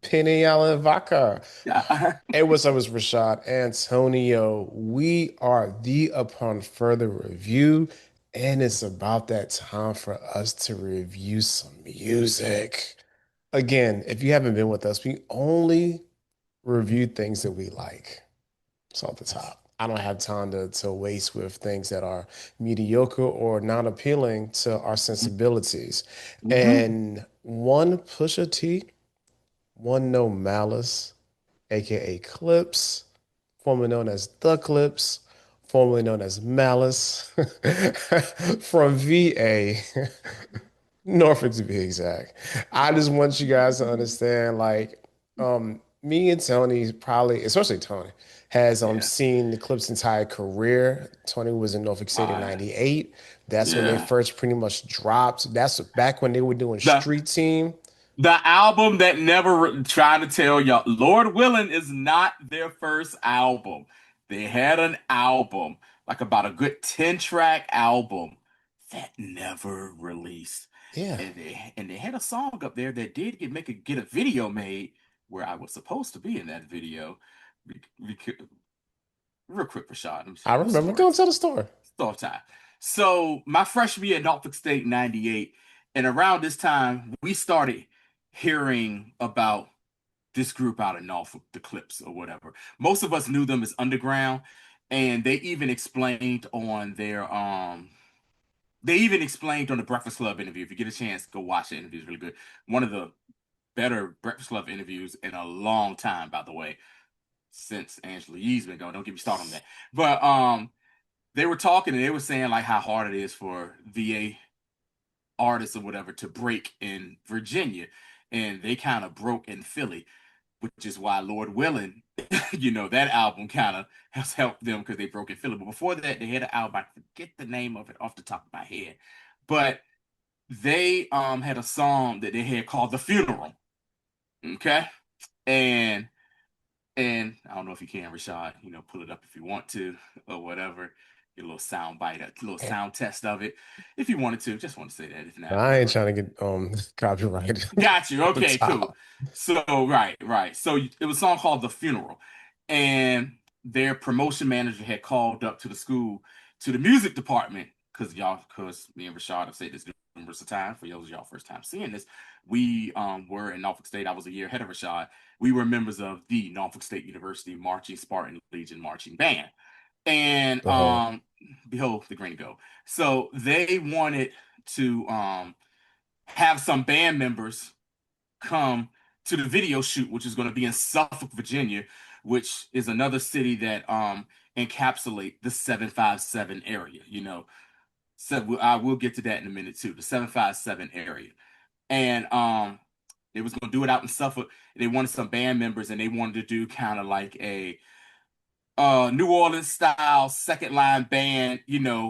Penny Vaca. Yeah. Hey, what's up? It's Rashad Antonio. We are the Upon Further Review, and it's about that time for us to review some music. Again, if you haven't been with us, we only review things that we like. It's off the top. I don't have time to waste with things that are mediocre or not appealing to our sensibilities. Hmm. And one Pusha T, one no Malice, aka Clipse, formerly known as The Clipse, formerly known as Malice, from VA, Norfolk to be exact. I just want you guys to understand, like, me and Tony probably, especially Tony, has Yeah. seen the Clipse entire career. Tony was in Norfolk State in Uh, '98. That's when they yeah. first pretty much dropped. That's back when they were doing The Street Team. the album that never tried to tell y'all, Lord Willing is not their first album. They had an album, like about a good 10 track album that never released. Yeah. And they had a song up there that did get a video made where I was supposed to be in that video. Real quick, Rashad, let me I tell you a remember. story. Go and tell the story. Story time. So my freshman year at Norfolk State in '98, and around this time we started hearing about this group out of Norfolk, the Clipse or whatever. Most of us knew them as underground, and they even explained on the Breakfast Club interview. If you get a chance, go watch the interview. It's really good. One of the better Breakfast Club interviews in a long time, by the way, since Angela Yee's been going. Don't get me started on that. But they were talking and they were saying like how hard it is for VA artists or whatever to break in Virginia, and they kind of broke in Philly, which is why Lord Willing, that album kind of has helped them because they broke in Philly. But before that, they had an album. I forget the name of it off the top of my head, but they had a song that they had called "The Funeral." Okay, and and I don't know if you can, Rashad, pull it up if you want to or whatever. Get a little sound bite, a little sound test of it. If you wanted to, just want to say that. If not, I ain't whatever. trying to get copyrighted Got you. at the Okay, cool. top. So, right, right. So it was a song called The Funeral. And their promotion manager had called up to the school, to the music department, because me and Rashad have said this numerous of times, for those of y'all first time seeing this, we were in Norfolk State. I was a year ahead of Rashad. We were members of the Norfolk State University Marching Spartan Legion Marching Band. And Behold. behold the green and gold. So they wanted to have some band members come to the video shoot, which is going to be in Suffolk, Virginia, which is another city that encapsulate the 757 area. So I will get to that in a minute too. The 757 area, and they was going to do it out in Suffolk. They wanted some band members, and they wanted to do kind of like a New Orleans style second line band,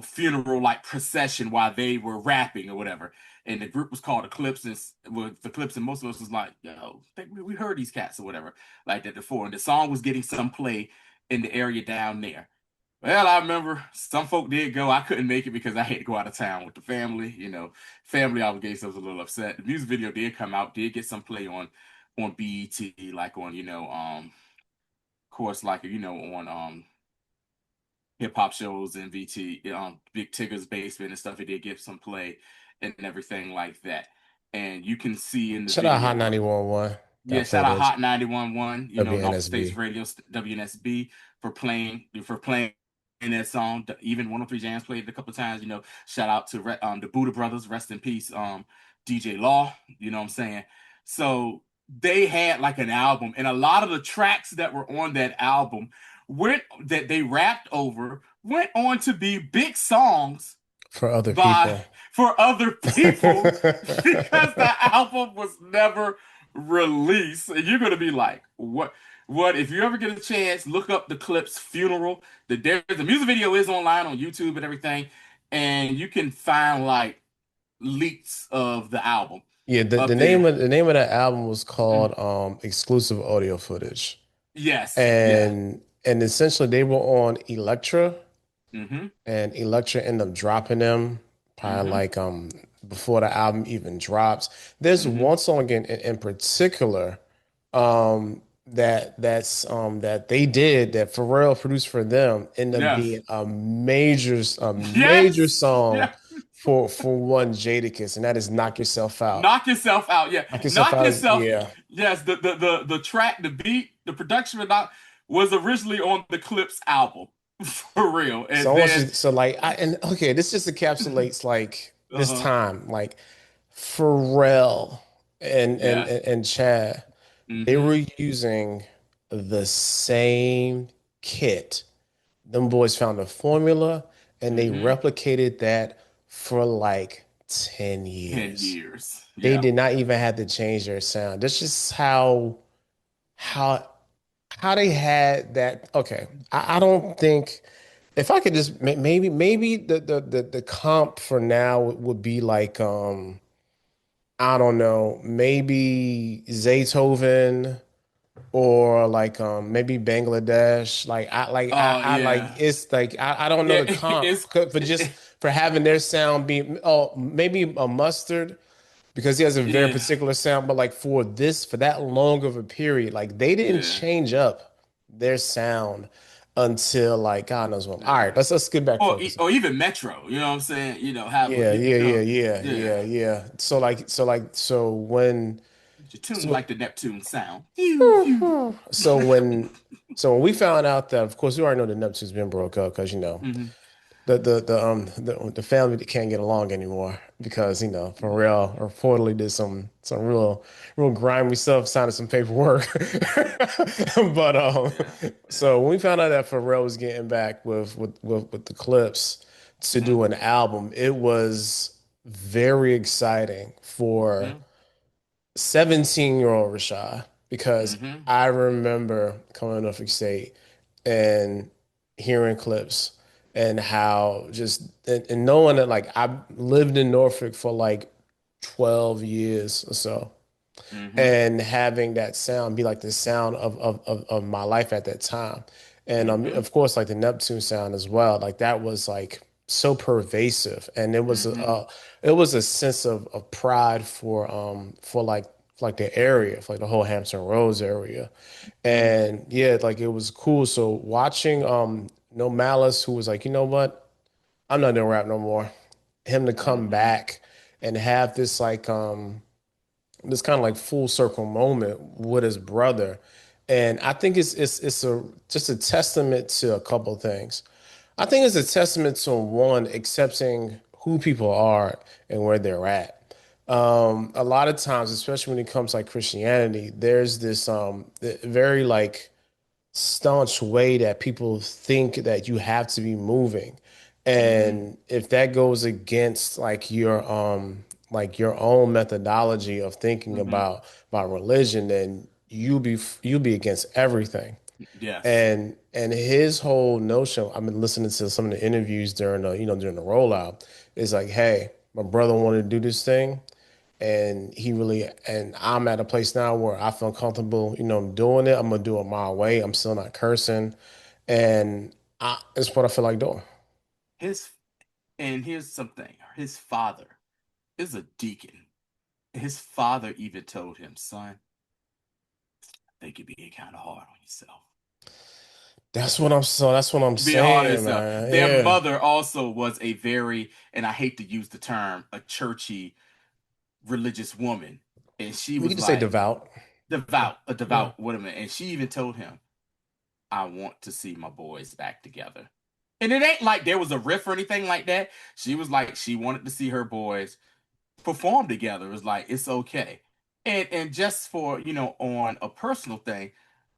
funeral like procession while they were rapping or whatever. And the group was called Eclipse, and with the Clips, and most of us was like, yo, we heard these cats or whatever, like that before. And the song was getting some play in the area down there. Well, I remember some folk did go. I couldn't make it because I had to go out of town with the family. Family obligations. I was a little upset. The music video did come out, did get some play on BET, like on of course, like on hip hop shows and VT, Big Tigger's basement and stuff. It did get some play and everything like that. And you can see in the Shout out Hot video, 91.1 yeah, that shout played out us Hot 91.1, Norfolk State's WNSB. radio, WNSB, for playing that song. Even 103 Jams played it a couple of times. Shout out to the Buddha Brothers, rest in peace, DJ Law. You know what I'm saying? So they had like an album, and a lot of the tracks that were on that album went that they rapped over went on to be big songs For other by people. for other people because the album was never released. And you're gonna be like, what? What? If you ever get a chance, look up the Clipse funeral. The music video is online on YouTube and everything, and you can find like leaks of the album Yeah, the up name there. of that album was Mm. called Exclusive Audio Footage. Yes, yeah. And essentially they were on Elektra, Mm-hmm. and Elektra ended up dropping them probably Mm-hmm. like before the album even drops. There's Mm-hmm. one song in particular. that they did that Pharrell produced for them ended up Yes. being a major Yes. song Yeah. for one Jadakiss, and that is Knock Yourself Out. Knock yourself out. Yeah. Knock Yourself Knock Out is yourself. yeah. Yes. The track, the beat, the production of that was originally on the Clipse album. For real. So And I want then you so like I and okay, this just encapsulates like this uh-huh. time, like Pharrell Yes. and Chad, they Mm-hmm. were using the same kit. Them boys found a formula and they Mm-hmm. replicated that for like 10 10 years. years. They Yeah. did not even have to change their sound. That's just how how they had that. Okay. I don't think if I could just maybe the comp for now would be like I don't know, maybe Zaytoven or like maybe Bangladesh. Oh I like yeah. it's like I don't know Yeah, the comp it's for just for having their sound be maybe a mustard because he has a very yeah. particular sound, but like for that long of a period, like they didn't Yeah. change up their sound until like God knows when. All right, Yeah. let's get back focused. Or even Metro, you know what I'm saying? Have a Yeah, yeah, yeah, yeah, yeah. yeah, yeah. So when Your tune so like the Neptune sound. Pew, pew. so when so when we found out that of course we already know the Neptune's been broke up because Hmm. the family that can't get along anymore because Pharrell reportedly did some real grimy stuff, signing some paperwork. But Yeah. so when we found out that Pharrell was getting back with the Clipse to Hmm. do an album, it was very exciting for Hmm. 17-year-old Rashad because Hmm. I remember coming to Norfolk State and hearing Clipse and how just and knowing that like I lived in Norfolk for like 12 years or so Hmm. and having that sound be like the sound of my life at that time. And Hmm. of course, like the Neptune sound as well, like that was like so pervasive, and Hmm. it was a sense of pride for like the area, for like the whole Hampton Roads area, Hmm. and yeah, like it was cool. So watching No Malice, who was like, you know what, I'm not gonna rap no more. Him to come Hmm. back and have this kind of like full circle moment with his brother. And I think it's a just a testament to a couple of things. I think it's a testament to one accepting who people are and where they're at. A lot of times, especially when it comes like Christianity, there's this very like staunch way that people think that you have to be moving. Hmm. And if that goes against like your own methodology of thinking Hmm. about religion, then you'll be against everything. Yes. And his whole notion, I've been listening to some of the interviews during during the rollout, is like, hey, my brother wanted to do this thing and and I'm at a place now where I feel comfortable, doing it. I'm gonna do it my way. I'm still not cursing, and it's what I feel like doing. His and here's something. His father is a deacon. His father even told him, son, I think you're being kind of hard on yourself. That's what I'm Being hard on saying, yourself. man. Their Yeah, mother also was a very, and I hate to use the term, a churchy religious woman. And she we was could just say like devout. a Yeah. devout woman. And she even told him, I want to see my boys back together. And it ain't like there was a riff or anything like that. She was like, she wanted to see her boys perform together. It was like, it's okay. And just for, on a personal thing,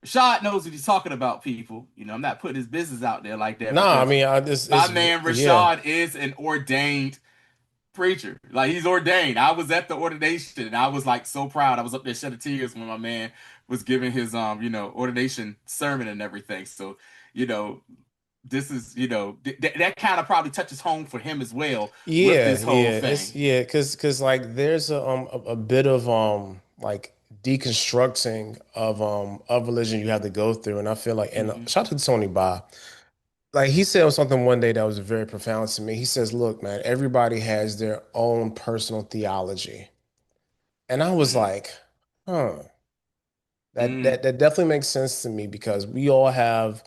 Rashad knows what he's talking about, people. I'm not putting his business out there like that Nah, I because mean, my man yeah, Rashad is an ordained preacher. Like he's ordained. I was at the ordination and I was like so proud. I was up there shedding tears when my man was giving his ordination sermon and everything. So, you know, this is, that kind of probably touches home for him as well with yeah, this whole yeah. It's thing. yeah, because like there's a bit of like deconstructing of religion you have to go through, and I feel like and Hmm. shout out to Tony Ba. Like he said something one day that was very profound to me. He says, "Look, man, everybody has their own personal theology," and I was Mm. like, "Huh." That Mm, that definitely makes sense to me because we all have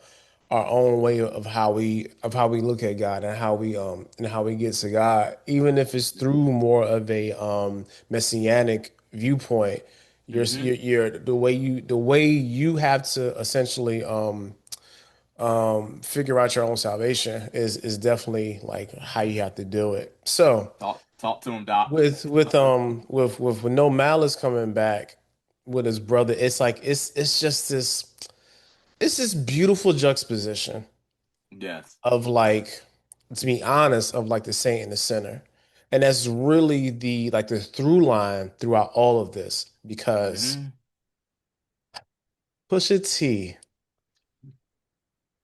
our own way of how we look at God and how we get to God, even if it's through more of a messianic viewpoint. mm-hmm. You're the way you have to essentially figure out your own salvation is definitely like how you have to do it. So Talk to him, Doc. with no malice coming back with his brother, it's like it's just this beautiful juxtaposition Yes. of like, to be honest, of like the saint and the sinner. And that's really the like the through line throughout all of this because Hmm. Pusha T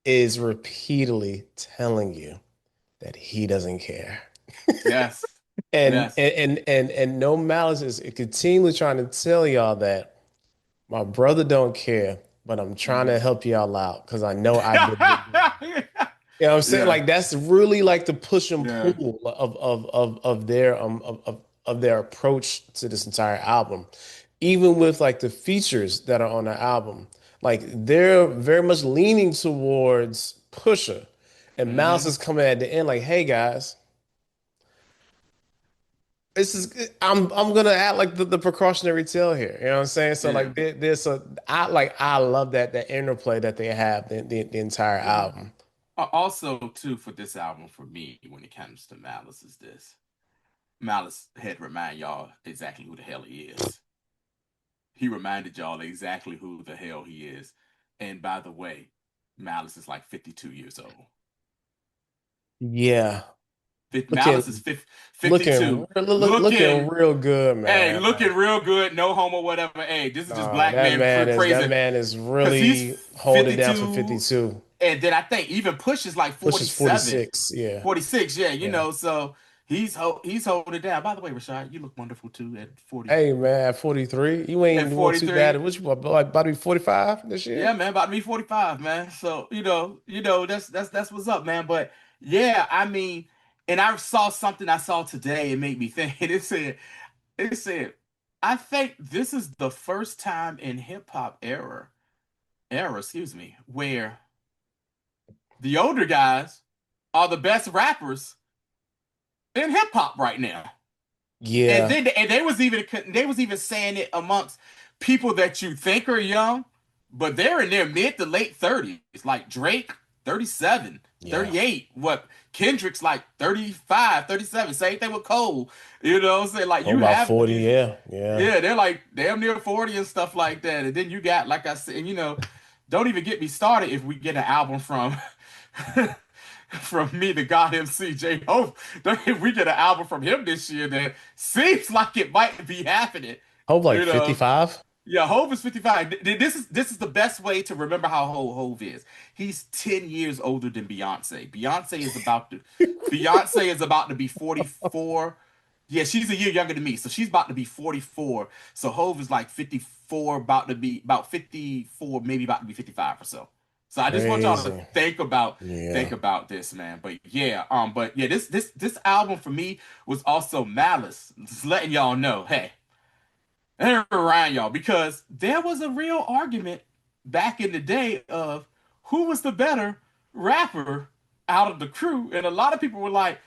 is repeatedly telling you that he doesn't care. Yes. And Yes. and no malice is continually trying to tell y'all that my brother don't care, but I'm trying to Hmm. help y'all out because I know I did the deed. You know what I'm saying? Yeah. Like that's really like the push and Yeah. pull of their approach to this entire album. Even with like the features that are on the album, like they're very much leaning towards Pusha. And Malice Hmm. is coming at the end like, hey guys, this is I'm gonna add like the precautionary tale here. You know what I'm saying? So Yeah. like there's a I love that interplay that they have the entire Yeah. album. Also, too, for this album, for me, when it comes to Malice, is this. Malice had to remind y'all exactly who the hell he is. He reminded y'all exactly who the hell he is. And by the way, Malice is like 52 years old. Yeah. Malice is Looking 52, looking looking, real good, hey, man. looking Like, real good, no homo, whatever. Hey, this is just nah, black man that praising man is because he's really holding it down for 52. 52. And then I think even Push is like Push is 47, 46. Yeah. 46. Yeah, Yeah. so he's holding it down. By the way, Rashad, you look wonderful too at 40, Hey man, at 43, you at ain't doing too bad. 43. What you like about to be 45 this year? Yeah, man, about to be 45, man. So, that's what's up, man. But yeah, I mean, and I saw something I saw today, it made me think. It said, I think this is the first time in hip hop excuse me, where the older guys are the best rappers in hip hop right now. And Yeah. then they was even saying it amongst people that you think are young, but they're in their mid to late 30s. Like Drake, 37, Yeah. 38. What Kendrick's like 35, 37. Same thing with Cole. You know what I'm saying? Like Oh, you about have 40, these, yeah. Yeah. yeah, they're like damn near 40 and stuff like that. And then you got, like I said, don't even get me started if we get an album from from me, the God MC J Hope. If we get an album from him this year that seems like it might be happening, Hope like you know. 55. Yeah, Hove is 55. This is the best way to remember how old Hove is. He's 10 years older than Beyonce. Beyonce is about to be 44. Yeah, she's a year younger than me, so she's about to be 44. So Hove is like 54, about 54, maybe about to be 55 or so. So I just want y'all to Crazy. think Yeah. about this, man. But yeah, this album for me was also Malice. Just letting y'all know, hey, around y'all, because there was a real argument back in the day of who was the better rapper out of the crew, and a lot of people were like,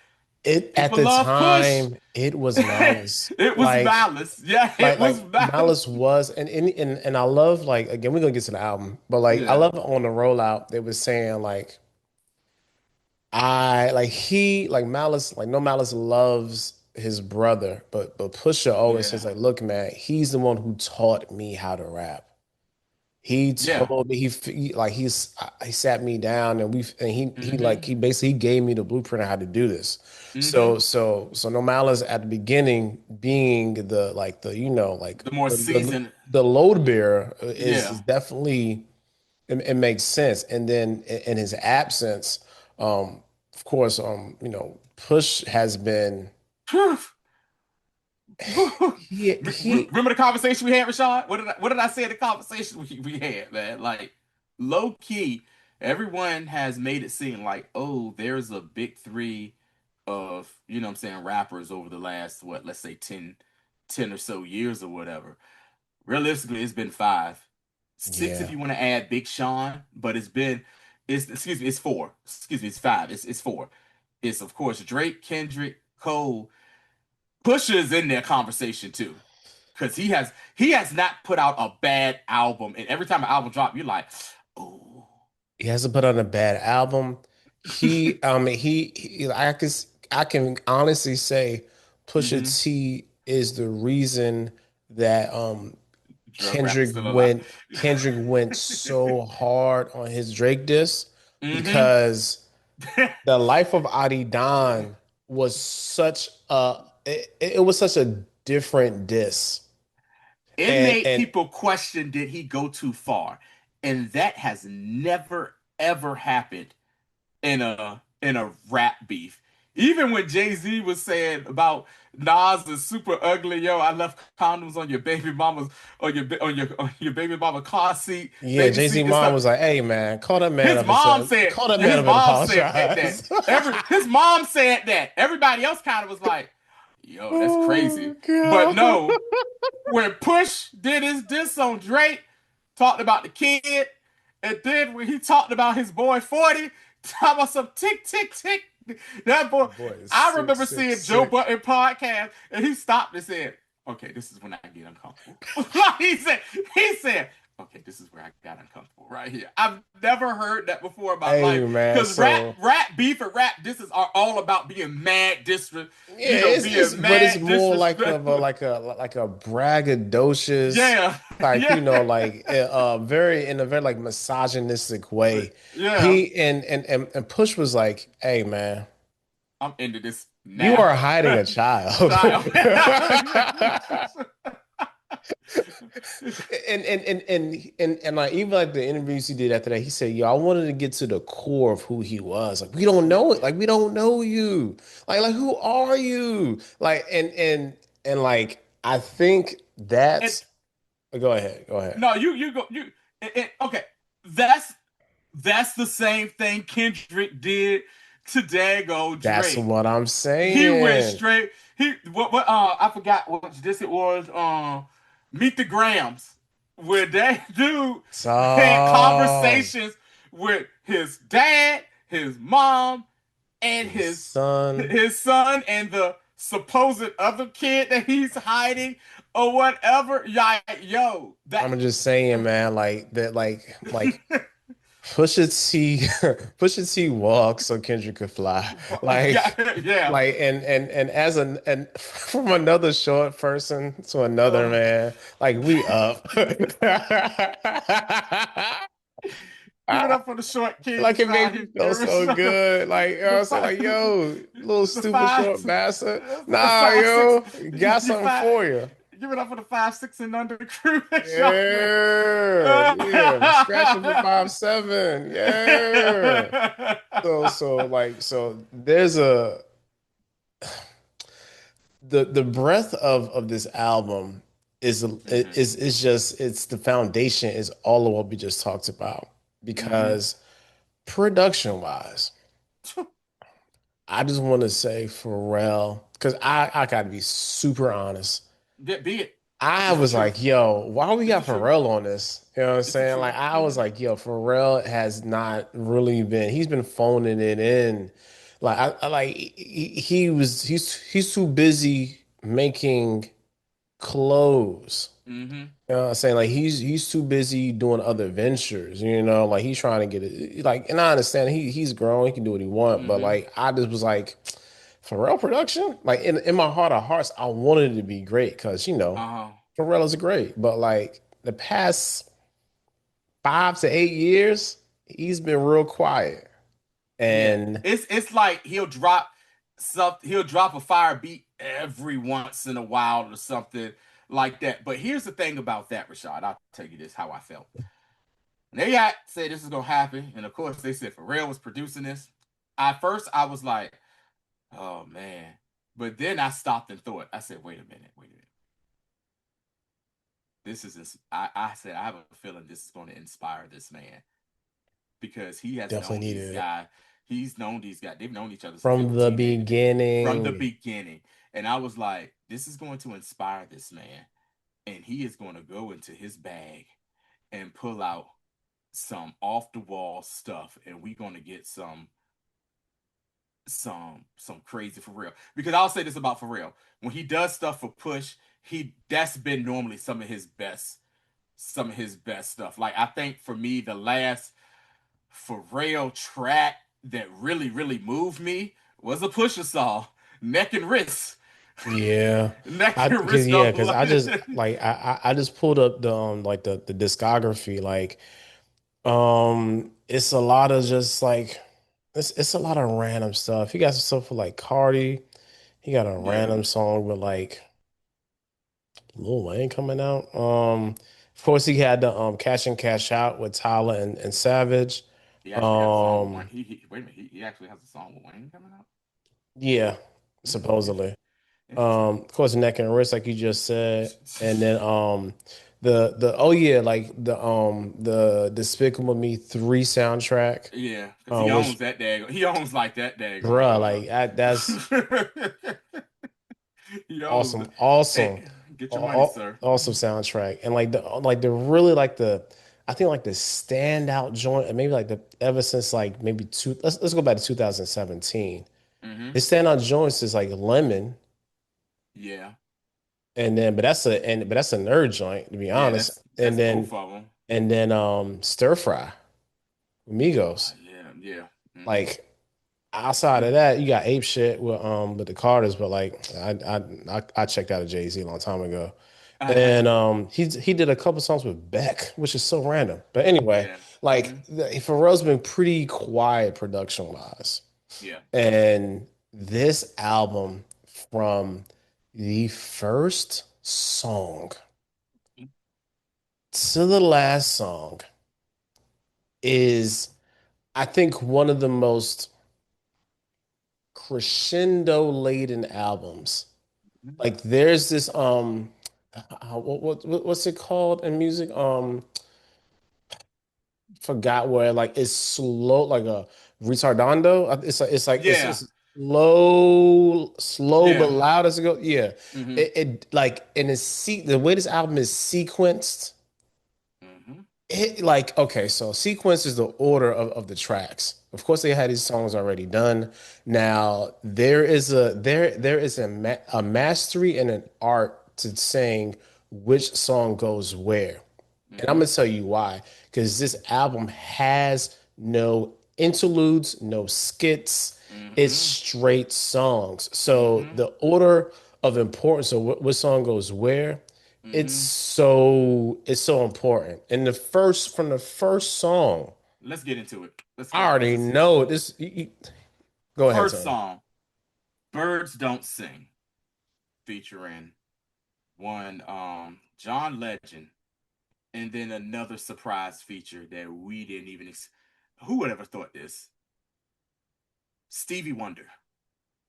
It at people the love Push. time, it was Malice. It was Malice. Yeah, it was Malice. Malice was and I love like again we're gonna get to the album, but like I Yeah, love on the rollout they was saying like I like he like Malice like no Malice loves his brother, but Pusha always says yeah, like look man, he's the one who taught me how to rap. He yeah. told me he sat me down and Mm-hmm. he basically gave me the blueprint of how to do this. Mm-hmm. So No Malice at the beginning being the like the you know like The more seasoned. the load bearer Yeah. is definitely it makes sense. And then in his absence, of course, Push has been Phew. he Remember the conversation we had, Rashad? What did I say in the conversation we had, man? Like, low key, everyone has made it seem like, oh, there's a big three of, what I'm saying, rappers over the last, what, let's say 10 or so years or whatever. Realistically, it's been five. Six if Yeah. you want to add Big Sean, but it's excuse me, it's four. Excuse me, it's five. It's four. It's of course Drake, Kendrick, Cole. Pusha is in their conversation too, because he has not put out a bad album, and every time an album drop, you're like, oh, He hasn't put on a bad album. I can honestly say Pusha mm-hmm. T is the reason that Drug rapper Kendrick still alive. went Kendrick went so hard on his Drake diss mm-hmm. because the life of Adi Don was such a it was such a different diss. It made And people question, did he go too far? And that has never ever happened in a rap beef. Even when Jay-Z was saying about Nas is super ugly, yo, I left condoms on your baby mama's on your baby mama car seat, yeah, baby Jay-Z seat and mom stuff. was like, "Hey man, call that man His up and mom say, said, call that yeah, man his up and mom said that. apologize." His mom said that. Everybody else kind of was like, yo, that's crazy. Oh But God. no, when Push did his diss on Drake, talked about the kid, and then when he talked about his boy 40, talking about some tick, tick, tick. That boy, Boy, it's I sick, remember sick, seeing Joe sick. Budden podcast, and he stopped and said, okay, this is when I get uncomfortable. he said, okay, this is where I got uncomfortable right here. I've never heard that before in my Hey life. man, Because rap, so rap beef and rap disses are all about being mad disrespect, yeah, it's being but it's mad more like of a disrespectful. like a braggadocious, Yeah, like yeah, like very in a very like misogynistic way. yeah. He and Push was like, "Hey man, I'm into this you now. are hiding a child." Child. And like even like the interviews he did after that, he said, "Yo, I wanted to get to the core of who he was. Like we don't Yeah. know it. Like we don't know you. Like who are you? Like and like I think And that's go ahead, go ahead. no, you go okay. That's that's the same thing Kendrick did to Dago That's Drake. what I'm He went saying. straight. He what I forgot what this it was. Meet the Grams, where that dude had So conversations with his dad, his mom, and his his son. his son, and the supposed other kid that he's hiding or whatever. Yeah, yo, that I'm just saying, man, like that, like Pusha T, Pusha T walks so Kendrick could fly. yeah, Like, yeah. like, and as an and from another short person to another Uh, man, like we up. give it I, up for the short like kings it out made me feel here. so So, good. Like, you know what the I'm saying? five, Like, yo, little the stupid five, short bastard. the Nah, 5'6", yo, got you something five. for you. Give it up for the 5'6" and under crew that y'all with. Yeah, yeah. Scratching for 5'7". Yeah. So there's a the breadth of this album hmm is just it's the foundation is all of what we just talked about hmm because production wise, I just want to say Pharrell because I gotta be super honest. Be it. I It's the was truth. like, yo, why we It's the got truth. Pharrell on this? You know what I'm It's the saying? truth. Like, I was like, yo, Pharrell has not really he's been phoning it in. Like, I like, he's too busy making clothes. hmm You know what I'm saying? Like, he's too busy doing other ventures, you know? Like, he's trying to get it. Like, and I understand he's grown, he can do what he want, but hmm like, I just was like, Pharrell production? Like in my heart of hearts, I wanted it to be great because Uh-huh. Pharrell is great. But like the past 5 to 8 years, he's been real quiet. Yeah. And It's like he'll drop a fire beat every once in a while or something like that. But here's the thing about that, Rashad. I'll tell you this how I felt. When they got said this is gonna happen, and of course they said Pharrell was producing this. At first I was like, oh man. But then I stopped and thought. I said, wait a minute, wait a minute. I said, I have a feeling this is going to inspire this man because he has definitely known these needed it guys. He's known these guys. They've known each other since they from were the teenagers from the beginning. beginning. And I was like, this is going to inspire this man. And he is going to go into his bag and pull out some off the wall stuff, and we're gonna get some crazy for real. Because I'll say this about Pharrell: when he does stuff for Push, he that's been normally some of his best stuff. Like I think for me, the last Pharrell track that really moved me was a Pusha song, Neck and Wrist. Yeah. Neck I and because Wrist yeah, don't because blood. I just like I just pulled up the like the discography. Like it's a lot of just like it's a lot of random stuff. He got some stuff for like Cardi. He got a Yeah, random song with like Lil Wayne coming out. Of course he had the Cash and Cash Out with Tyler and Savage. he actually has a song with Wayne. Um Wait a minute, he actually has a song with Wayne coming out. yeah, Interesting. supposedly. Interesting. Of course, neck and wrist, like you just said, and then the oh yeah, like the Despicable Me 3 soundtrack, Yeah, because he which owns that dag. He owns like that bruh, daggone. like that's He owns awesome, the. awesome, Hey, get your money, sir. awesome soundtrack, and like the really like the I think like the standout joint, and maybe like the ever since like maybe two let's go back to 2017. Mm-hmm. The standout joints is like Lemon. Yeah, And then, but that's a nerd joint, to be yeah. honest. That's both of them. And then, stir fry, Migos. Yeah, yeah. Mm-hmm. Like outside of that, you got ape shit with the Carters, but like I checked out a Jay-Z a long time ago. And he did a couple songs with Beck, which is so random. But anyway, Yeah. Mm-hmm. like Pharrell's been pretty quiet production wise. Yeah. And this album from the first song to the last song is, I think, one of the most crescendo laden albums. Like there's this what's it called in music? Forgot where like it's slow like a retardando. Yeah. it's slow but Yeah. loud as it goes. Yeah. Mm-hmm. It like and it's the way this album is sequenced. Mm-hmm. It like okay, so sequence is the order of the tracks. Of course, they had these songs already done. Now there is a mastery and an art to saying which song goes where. And I'm Mm-hmm. gonna tell you why. Because this album has no interludes, no skits. It's Mm-hmm. straight songs. So Mm-hmm. the order of importance of what song goes where, Mm-hmm. it's so important. And from the first song, Let's get into it. Let's I go. already know this. Go ahead, First Tony. song, Birds Don't Sing, featuring one John Legend, and then another surprise feature that we didn't even who would ever thought this? Stevie Wonder.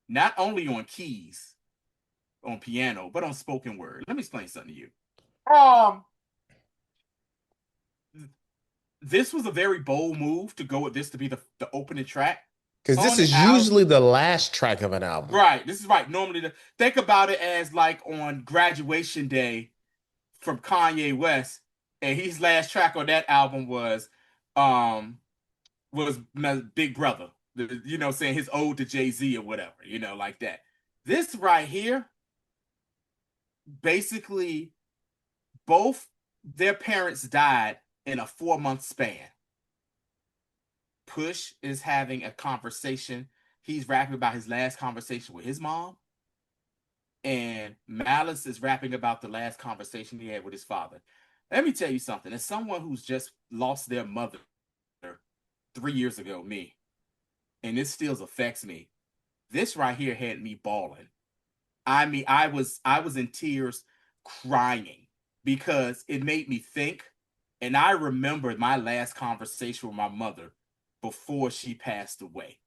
Not only on keys, on piano, but on spoken word. Let me explain something to you. Um, this was a very bold move to go with this to be the opening track Because this on the is album. usually the last track of an album. Right, this is right. Normally, think about it as like on graduation day from Kanye West, and his last track on that album um was my Big Brother. You know, saying his ode to Jay-Z or whatever, you know, like that. This right here, basically, both their parents died in a 4 month span. Push is having a conversation. He's rapping about his last conversation with his mom, and Malice is rapping about the last conversation he had with his father. Let me tell you something. As someone who's just lost their mother 3 years ago, me, and this still affects me. This right here had me bawling. I mean, I was in tears, crying because it made me think, and I remembered my last conversation with my mother before she passed away,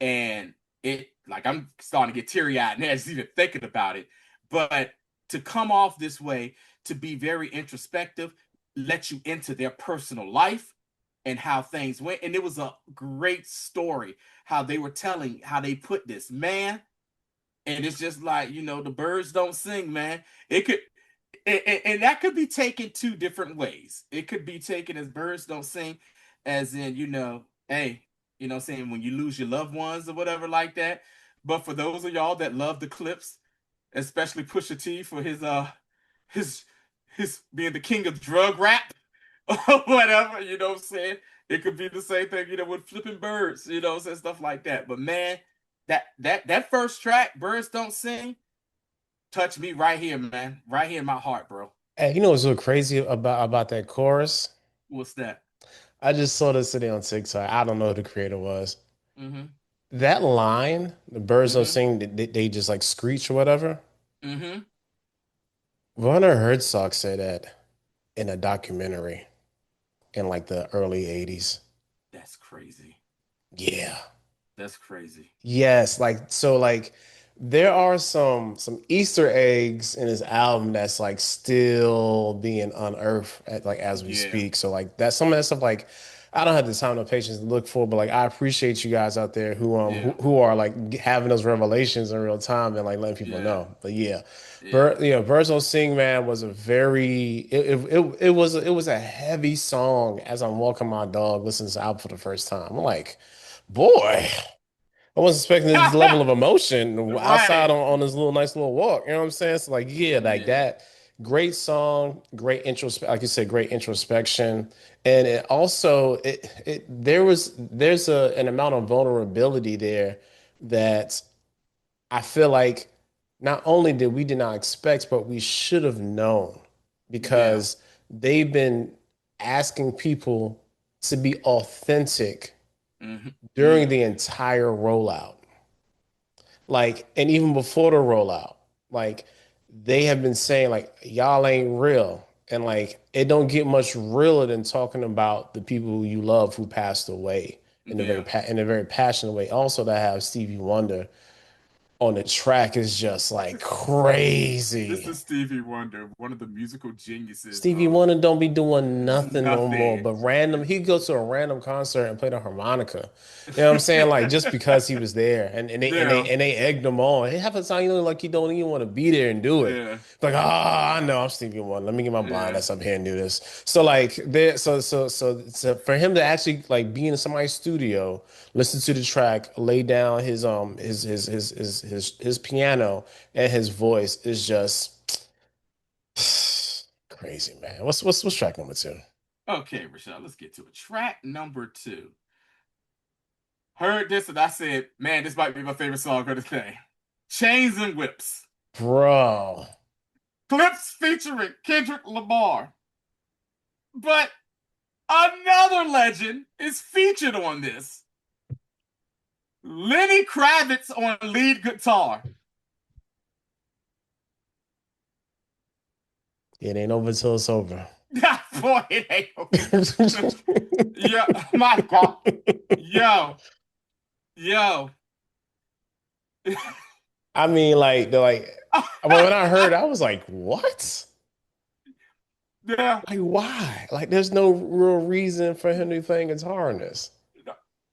and it like I'm starting to get teary eyed now just even thinking about it. But to come off this way, to be very introspective, let you into their personal life and how things went, and it was a great story how they were telling how they put this man, and it's just like the birds don't sing, man. It could. and that could be taken two different ways. It could be taken as birds don't sing, as in, hey, what I'm saying, when you lose your loved ones or whatever like that. But for those of y'all that love the Clipse, especially Pusha T for his his being the king of drug rap or whatever, what I'm saying? It could be the same thing, with flipping birds, what I'm saying, stuff like that. But man, that first track, Birds Don't Sing, touched me right here, man. Right here in my heart, bro. And you know what's so crazy about that chorus? What's that? I just saw this today on TikTok. I don't know who the creator was. Mm-hmm. That line, the birds don't Mm-hmm. sing, they just like screech or whatever. Mm-hmm. Werner Herzog said that in a documentary in like the early 80s. That's crazy. Yeah. That's crazy. Yes, like so like there are some Easter eggs in his album that's like still being unearthed at like as we Yeah. speak. So like that some of that stuff like I don't have the time or patience to look for, but like I appreciate you guys out there Yeah. who are like having those revelations in real time and like letting people Yeah. know. But yeah, Yeah. Birds Don't Sing Man was a very it was a heavy song as I'm walking my dog listening to the album for the first time. I'm like, boy. I wasn't expecting this level of emotion outside Right. on this little nice little walk. You know what I'm saying? So like, yeah, like Yeah. that. Great song, great introspect, like you said, great introspection. And it also there's an amount of vulnerability there that I feel like not only did not expect, but we should have known Yeah. because they've been asking people to be authentic Mm-hmm. during the Mm-hmm. entire rollout. Like, and even before the rollout, like they have been saying, like, y'all ain't real. And like it don't get much realer than talking about the people who you love who passed away Yeah. in a very passionate way. Also to have Stevie Wonder on the track is just like This crazy. is Stevie Wonder, one of the musical geniuses Stevie of Wonder don't be doing nothing no more, nothing. but random. He goes to a random concert and play the harmonica. You know what I'm saying? Like just because he was there, Yeah. and they egged him on. Hey, half the time you know like he don't even want to be there and do it. Yeah. Like, I know I'm Stevie Wonder. Let me get my blind Yeah. ass up here and do this. So like there, so for him to actually like be in somebody's studio, listen to the track, lay down his piano and his voice is just. Crazy, man. What's track number two? Okay, Rashad, let's get to it. Track number two. Heard this and I said, man, this might be my favorite song of the day. Chains and Whips. Bro. Clips featuring Kendrick Lamar. But another legend is featured on this. Lenny Kravitz on lead guitar. It ain't over till it's over. Boy, it ain't over. Yeah, my God. Yo, yo. I mean, like the like when I heard, I was like, what? Yeah. Like, why? Like, there's no real reason for him to be playing guitar in this.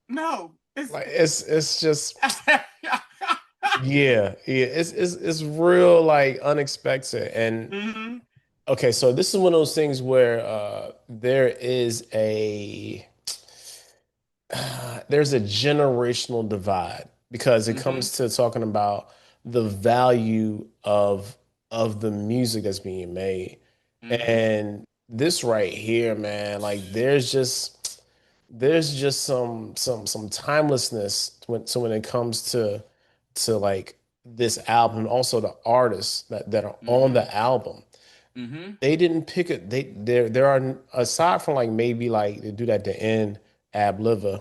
No, it's Like, it's just yeah. It's real like unexpected. And hmm okay, so this is one of those things where there is there's a generational divide because it hmm comes to talking about the value of the music that's being made. hmm And this right here, man, like there's just some timelessness when it comes to like this album, also the artists that are on hmm the album. hmm They didn't pick it. There are aside from like maybe like they do that at the end ab liver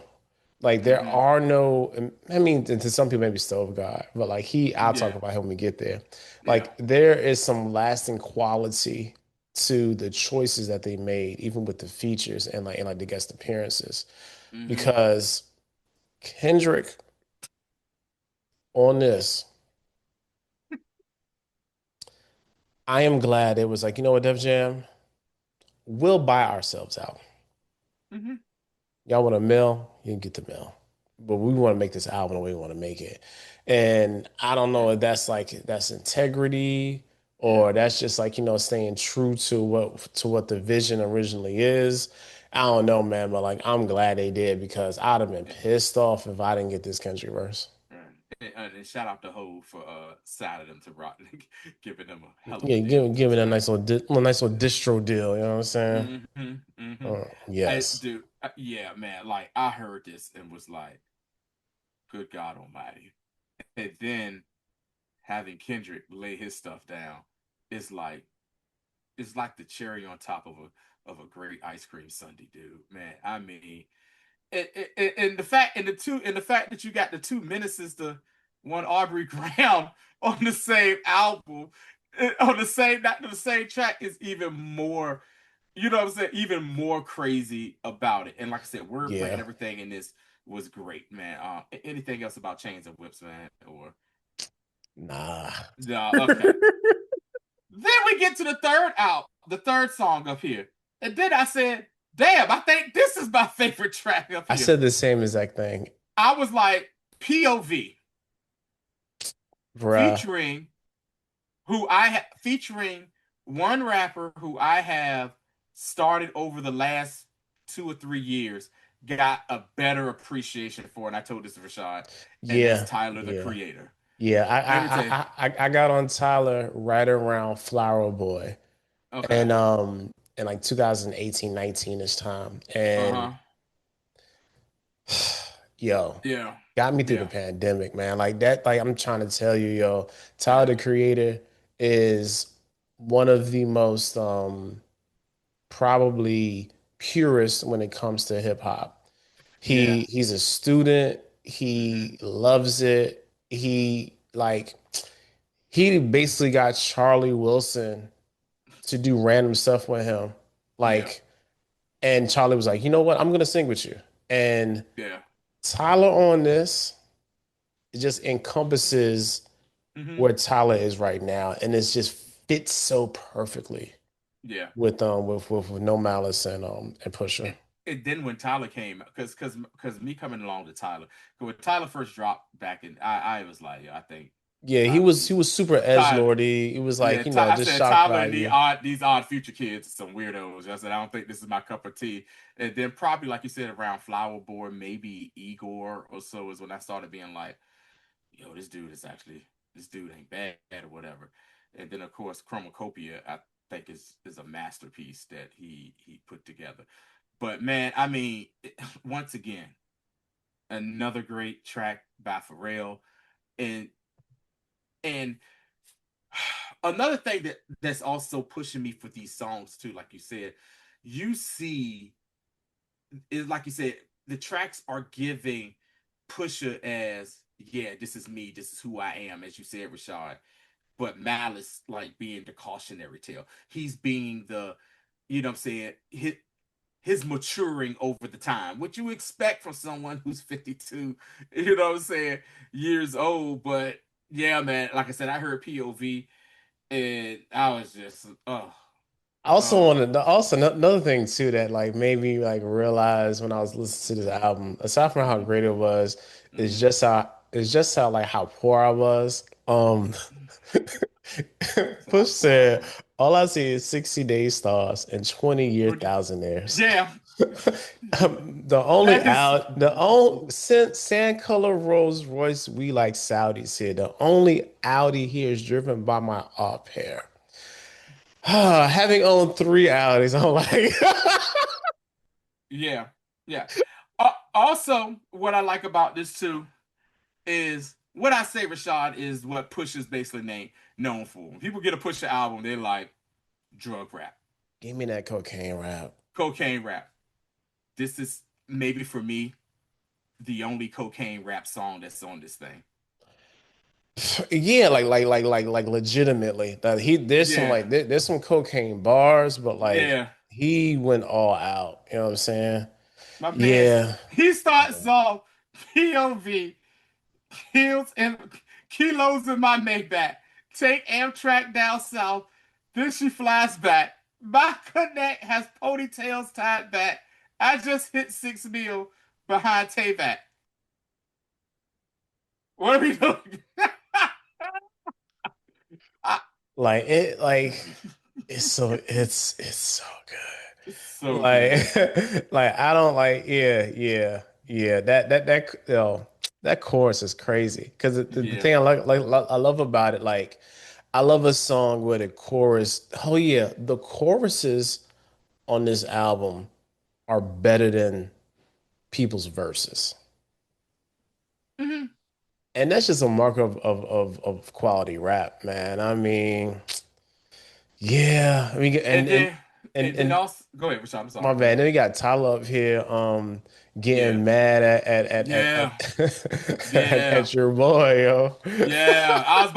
like there hmm are no, I mean, to some people maybe Stove God, but like I'll talk Yeah, about him when we get there. yeah. Like there is some lasting quality to the choices that they made, even with the features and like the guest appearances, hmm because Kendrick on this, I am glad it was like, you know what, Def Jam, we'll buy ourselves out. hmm Y'all want a mill? You can get the mill. But we want to make this album the way we want to make it. And I don't know Yeah. if that's like that's integrity Yeah. or that's just like, staying true to what the vision originally is. I don't know, man, but like I'm glad they did because I'd have been Yeah. pissed off if I didn't get this country verse. And shout out to Ho for signing them to Rock, giving them a hell of a Yeah, deal with give this it a track. nice little distro deal, you know what I'm saying? Mm-hmm. Mm-hmm. Yes. Dude, yeah, man. Like I heard this and was like, "Good God Almighty!" And then having Kendrick lay his stuff down is like it's like the cherry on top of a great ice cream sundae, dude. Man, I mean, and the fact that you got the two menaces to one Aubrey Graham on the same album, on the same not the same track is even more, you know what I'm saying, even more crazy about it. And like I said, wordplay and Yeah. everything in this was great, man. Anything else about Chains and Whips, man? Or Nah. no? Okay. Then we get to the third song up here, and then I said, "Damn, I think this is my favorite track up I here." said the same exact thing, I was like, POV bruh. featuring featuring one rapper who I have started over the last 2 or 3 years, got a better appreciation for, and I told this to Rashad, and that's Yeah, Tyler the yeah, Creator. yeah. Let me tell you. I got on Tyler right around Flower Boy, Okay. and in like 2018, 19 this time, and Uh-huh. yo, Yeah. got me through the Yeah. pandemic, man. Like that, like I'm trying to tell you, yo, Tyler Yeah. the Creator is one of the most probably purest when it comes to hip hop. Yeah. He's a student. Mm-hmm. He loves it. He basically got Charlie Wilson to do random stuff with him. Yeah. Like, and Charlie was like, you know what? I'm gonna sing with you. And Yeah. Tyler on this, it just encompasses Mm-hmm. where Tyler is right now, and it just fits so perfectly Yeah. with No Malice and Pusha. And, and then when Tyler came, because me coming along to Tyler, 'cause when Tyler first dropped back in, I was like, yeah, I think Yeah, Tyler he needs was super edge Tyler. lordy. He was Yeah, like, I just said shock Tyler and value. these odd future kids, some weirdos. I said I don't think this is my cup of tea. And then probably like you said around Flower Boy, maybe Igor or so is when I started being like, yo, this dude ain't bad or whatever. And then of course Chromacopia, I think is a masterpiece that he put together. But man, I mean, once again, another great track by Pharrell, and and another thing that's also pushing me for these songs too, like you said, you see, is like you said, the tracks are giving Pusha as, yeah, this is me, this is who I am, as you said, Rashad. But Malice like being the cautionary tale. He's being the, you know what I'm saying, his maturing over the time, what you expect from someone who's 52, you know what I'm saying, years old. But yeah, man, like I said, I heard POV and I was just, I also oh, wanted also another thing too that like made me like realize when I was listening to this album, aside from how mm-hmm, great it was, mm-hmm, it's just how like how poor I was. so Push how poor I said, was. all I see is 60-day stars and 20-year thousandaires. Yeah, The only that is, out the only since sand color Rolls Royce, we like Saudis here. The only Audi here is driven by my au pair. Having owned three Audis, I'm like, yeah, yeah. Also, what I like about this too is what I say, Rashad, is what Push is basically known for. When people get a Pusha album, they're like drug rap, give me that cocaine rap. cocaine rap. This is maybe for me the only cocaine rap song that's on this thing. Yeah, like legitimately. That he there's some Yeah, there's some cocaine bars, but like yeah. he went all out. You know what I'm saying? My man, Yeah. he starts Yeah. off POV, kills and kilos in my Maybach. Take Amtrak down south. Then she flies back. My connect has ponytails tied back. I just hit 6 mil behind Tayback. What are we doing? I, like it's so It's good. so good. Like I don't like yeah. That that chorus is crazy because the Yeah. thing I love about it, like I love a song where the chorus, oh yeah, the choruses on this album are better than people's verses. Hmm. And that's just a mark of quality rap, man. I mean, yeah. I mean, And then and also go ahead, Rashad. I'm my sorry. Go bad. ahead. Then we got Tyler up here, Yeah. getting mad Yeah. at Yeah. your boy, yo. Yeah. I was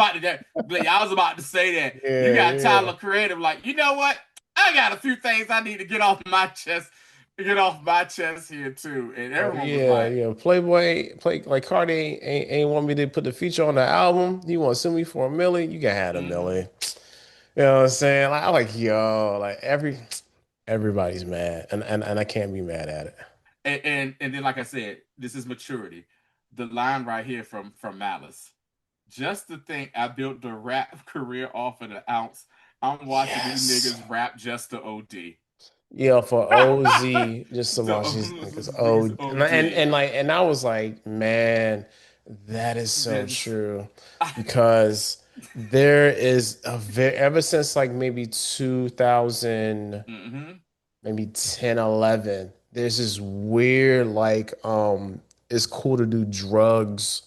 about to say that. You Yeah, got yeah. Tyler Creative like, you know what? I got a few things I need to get off my chest. Get off my chest here too. And everyone was Yeah, like, yeah. Playboy, play like Cardi ain't want me to put the feature on the album. He want to sue me for 1 million. You can have a mm-hmm. million. You know what I'm saying? Like I like yo, like everybody's mad, and I can't be mad at it. And then like I said, this is maturity. The line right here from Malice. Just to think I built the rap career off of the ounce. I'm watching these Yes. niggas rap just to OD. Yeah, for OZ, just so much these niggas These niggas old, OD. and I was like, man, that is so This, true, because there is a very ever since like maybe 2000, mm-hmm, maybe 10, 11, there's this weird like it's cool to do drugs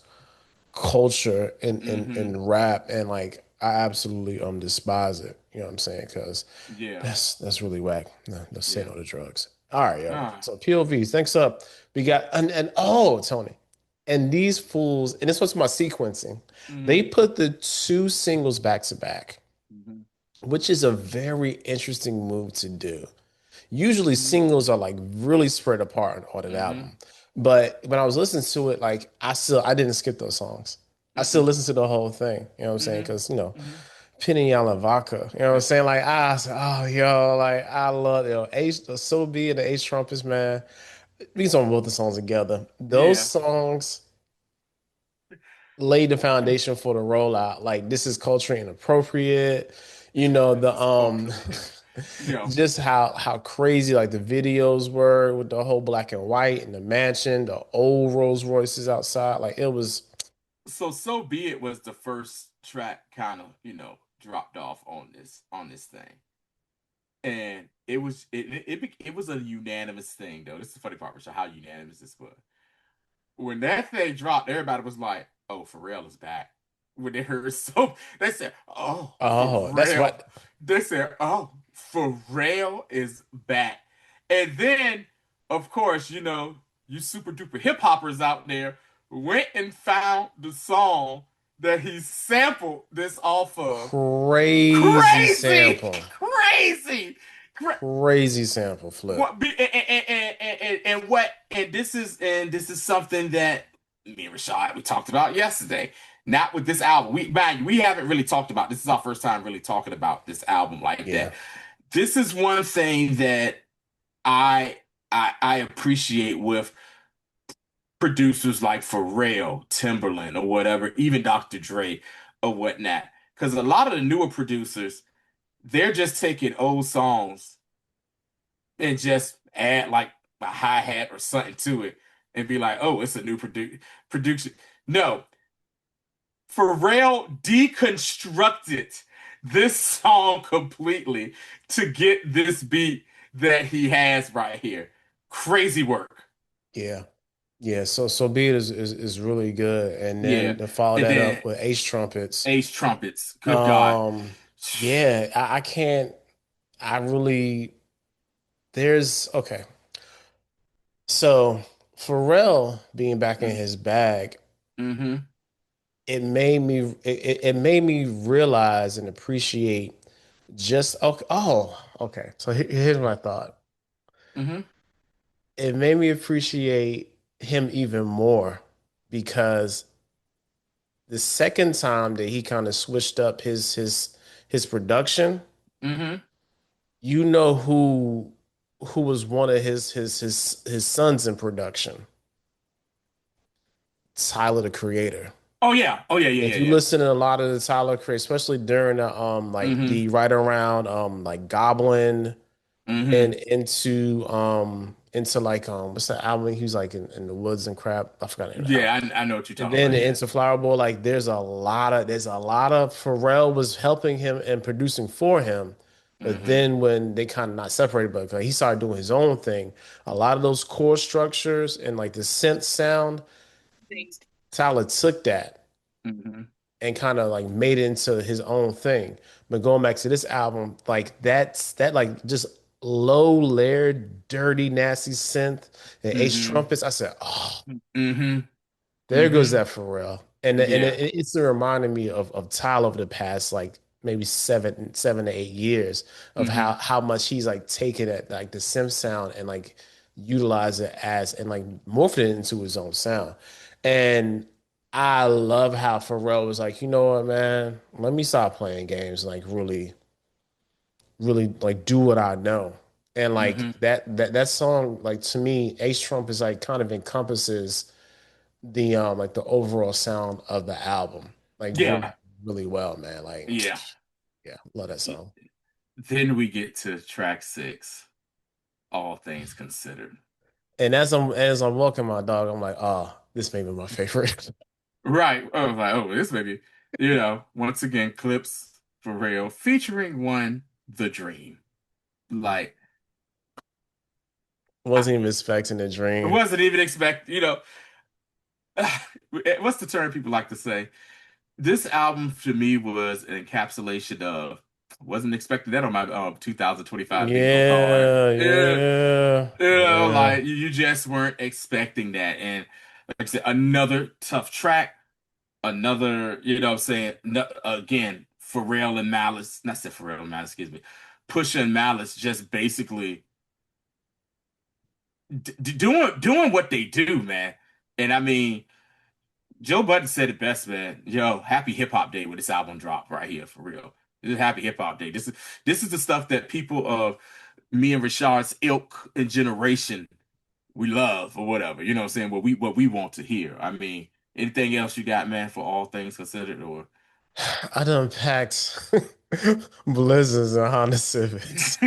culture mm-hmm, in rap, and like I absolutely despise it. You know what I'm saying? Because yeah, that's really whack. No, let's say yeah. no to drugs. All right, yo. Ah, So POVs, thanks up. We got and oh Tony. And these fools, and this was my sequencing. They mm-hmm, put the two singles back to back, mm-hmm, which is a very interesting move to do. Usually mm-hmm, singles are like really spread apart on an mm-hmm, album. But when I was listening to it, like I didn't skip those songs. I still mm-hmm, listened to the whole thing. You know what I'm saying? mm-hmm, Because, mm-hmm. Penny Yalla Vodka. You know what I'm saying? Like I said, oh yo, like I love H the So Be and the H Trumpets, man. We can song both the songs together. Those Yeah. songs laid the foundation for the rollout. Like this is culturally inappropriate. This The is culturally, yo. just how crazy like the videos were with the whole black and white and the mansion, the old Rolls Royces outside. Like it was So be it was the first track kind of dropped off on this thing, and it was a unanimous thing though. This is the funny part, Rachel, how unanimous this was. When that thing dropped, everybody was like, "Oh, Pharrell is back." When they heard so, they said, "Oh, oh, that's Pharrell." what They said, "Oh, Pharrell is back." And then, of course, you super duper hip hoppers out there went and found the song that he sampled this off of. crazy Crazy, sample. crazy. Crazy sample flip. What and what and this is something that me and Rashad we talked about yesterday. Not with this album. We haven't really talked about this. Is our first time really talking about this album like Yeah. that. This is one thing that I I appreciate with producers like Pharrell, Timberland, or whatever, even Dr. Dre or whatnot. Because a lot of the newer producers, they're just taking old songs and just add like a hi-hat or something to it and be like, oh, it's a new production. No, Pharrell deconstructed this song completely to get this beat that he has right here. Crazy work. Yeah. Yeah. So Be It is really good. And Yeah. then to follow And that then up with Ace Trumpets. Ace Trumpets. Good God. Um, yeah, I can't I really there's okay. So Pharrell being back in his bag, Mm-hmm. it made me realize and appreciate just okay. Oh, okay. So here's my thought. Mm-hmm. It made me appreciate him even more because the second time that he kind of switched up his production, Mm-hmm. who was one of his sons in production, Tyler the Creator. Oh yeah. Oh yeah. Yeah. If Yeah. you Yeah. listen to a lot of the Tyler Creator, especially during the like Mm-hmm. the right around like Goblin and Mm-hmm. into like what's that album? He was like in the woods and crap. I forgot the name of the album. Yeah. I know what you're And talking then about. Yeah. into Flower Boy, like there's a lot of Pharrell was helping him and producing for him. But Mm-hmm. then when they kind of not separated, but like, he started doing his own thing, a lot of those chord structures and like the synth sound, Tyler took that Mm-hmm. and kind of like made it into his own thing. But going back to this album, like that like just low layered, dirty, nasty synth and Ace Mm-hmm. trumpets. I said, oh, Mm-hmm. there goes Mm-hmm. that Pharrell. And Yeah. it's reminding me of Tyler over the past like maybe 7 to 8 years of how Mm-hmm. how much he's like taken it like the synth sound and like utilize it as and like morphed it into his own sound. And I love how Pharrell was like, you know what, man, let me stop playing games and like really like do what I know. And like Mm-hmm. that song, like to me, Ace Trump is like kind of encompasses the like the overall sound of the album like really Yeah. really well, man. Like Yeah. yeah, love that song. Then we get to track six, all things considered. And as I'm walking my dog, I'm like, oh, this may be my favorite. Right. I was like, oh, this maybe, once again, Clipse Pharrell featuring one, The Dream. Like, I Wasn't even expecting a dream. wasn't even expect, what's the term people like to say? This album to me was an encapsulation of wasn't expecting that on my 2025 bingo card. Yeah, yeah, yeah. Like you just weren't expecting that. And like I said, another tough track, another, what I'm saying, no, again, Pharrell and Malice, not said Pharrell and Malice, excuse me, Pusha and Malice just basically doing what they do, man. And I mean, Joe Budden said it best, man. Yo, happy hip hop day when this album dropped right here, for real. This is happy hip hop day. This is the stuff that people of me and Rashard's ilk and generation we love or whatever. You know what I'm saying? What we want to hear. I mean, anything else you got, man, for all things considered, or I done packed Blizzards and Honda Civics.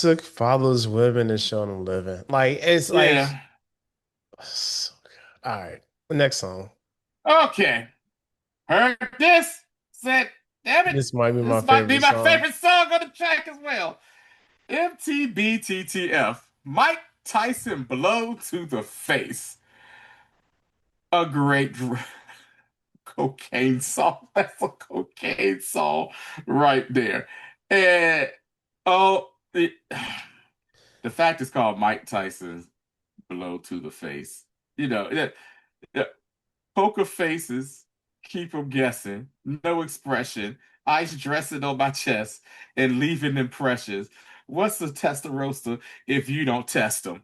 Took fatherless women and showed them living. Like it's like yeah. so good. All right, next song. Okay. Heard this? Said, damn it, This might be my this might be favorite my song. favorite song on the track as well. MTBTTF. Mike Tyson blow to the face. A great cocaine song. That's a cocaine song right there. And oh, the fact is called Mike Tyson's blow to the face. That poker faces keep them guessing. No expression. Ice dressing on my chest and leaving impressions. What's the tester roaster if you don't test them?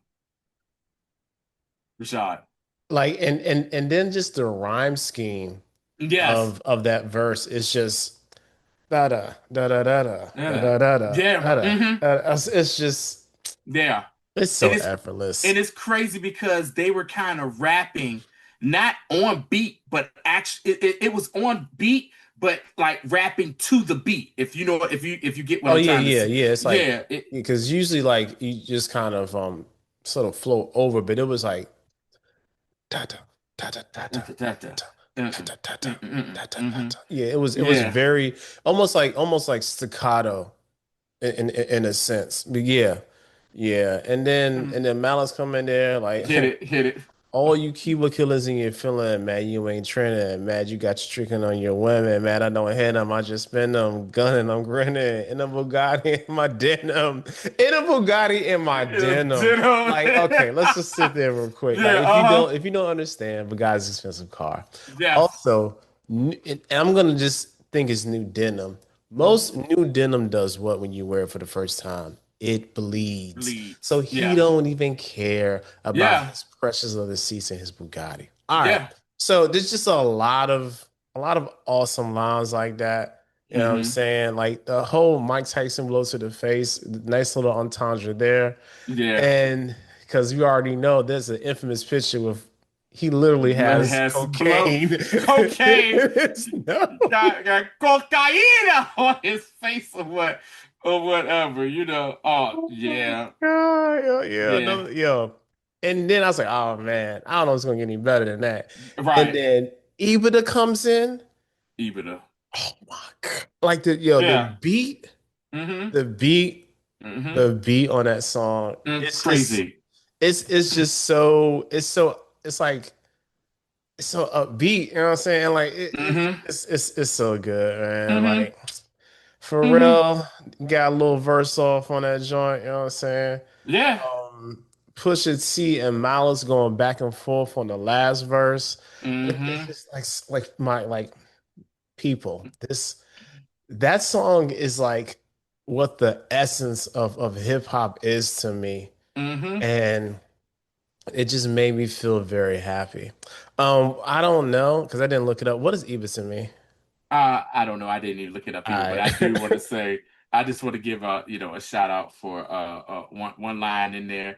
Rashad. Like and then just the rhyme scheme Yes. of that verse is just da da da da da da da Yeah. da da da Yeah. da da. Mm-hmm. It's just Yeah. it's And so it's effortless. and it's crazy because they were kind of rapping not on beat, but actually it was on beat, but like rapping to the beat. If you get what Oh I'm yeah, trying to yeah, say. yeah. It's like Yeah. because usually like you just kind of sort of flow over, but it was like da da da da da da da da da da da da da da. Mm-hmm. Da. Yeah, it was Yeah. very almost like staccato in a sense. But yeah, yeah. And then Mhm. and then Malice come in there like Hit it. all you Cuba killers in your feeling, man, you ain't trending, man. You got your tricking on your women, man. I don't hit them. I just spend them gunning, I'm grinning in a Bugatti in my denim, in a Bugatti in my denim. Ditto. Like, okay, let's just sit there real quick. Like, Yeah, uh-huh. if you don't understand, Bugatti's an expensive car. Yes. Also, and I'm gonna just think it's new denim. Mhm. Most new denim does what when you wear it for the first time? It bleeds. So Leads. he Yeah. don't even care about Yeah. his precious leather seats and his Bugatti. All right. Yeah. So there's just a lot of awesome lines like that. You know what I'm Hmm. saying? Like the whole Mike Tyson blow to the face, nice little entendre there. Yeah. And because you already know there's an infamous picture with he literally has Has blow cocaine cocaine, in his nose. got cocaine on his face or whatever, Oh Oh my yeah, God, yo, yeah, yeah, no, yo. And then I was like, oh man, I don't know if it's gonna get any better than that. And right. then Ibada comes in. EBITDA. Oh my God. Like the Yeah. beat, Mm-hmm. the beat, Mm-hmm. the beat on that song, it's just Crazy. it's just so it's like it's so upbeat, you know what I'm saying? Like Mm-hmm. it's so good, man. Mm-hmm. Like Mm-hmm. Pharrell got a little verse off on that joint, you know what I'm saying? Yeah. Um, Pusha T and Malice going back and forth on the last verse. It's Mm-hmm. just like my like people. This that song is like what the essence of hip hop is to me. Mm-hmm. And it just made me feel very happy. I don't know because I didn't look it up. What is Ibis to me? I don't know. I didn't even look it up either, but I I do want to say I just want to give a shout out for one line in there.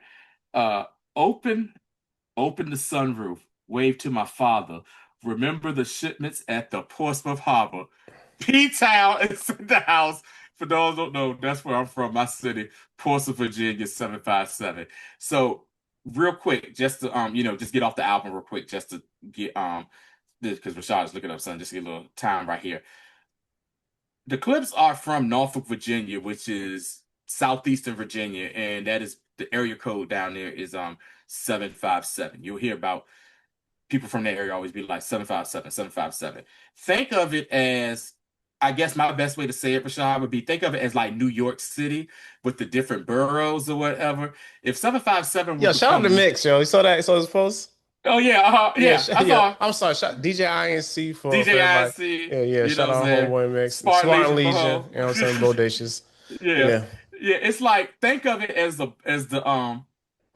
Uh open Open the sunroof. Wave to my father. Remember the shipments at the Portsmouth Harbor. P-Town is in the house. For those who don't know, that's where I'm from, my city, Portsmouth, Virginia, 757. So, real quick, just to just get off the album real quick, just to get this because Rashad is looking up something, just to get a little time right here. The Clipse are from Norfolk, Virginia, which is southeastern Virginia, and that is the area code down there is 757. You'll hear about people from that area always be like 757, 757. Think of it as, I guess my best way to say it, Rashad, would be think of it as like New York City with the different boroughs or whatever. If 757 Yo, would shout out to become, Mix, yo. You saw that? You saw his post? oh yeah, Yeah, yeah, I yeah. saw I'm sorry. DJ INC for DJ everybody. IC, Yeah, yeah. you know Shout what I'm out saying? Homeboy Mix. Spartan Smart and Legion for Legion. ho. You know what I'm saying? Bodacious. Yeah. Yeah. Yeah, it's like think of it as the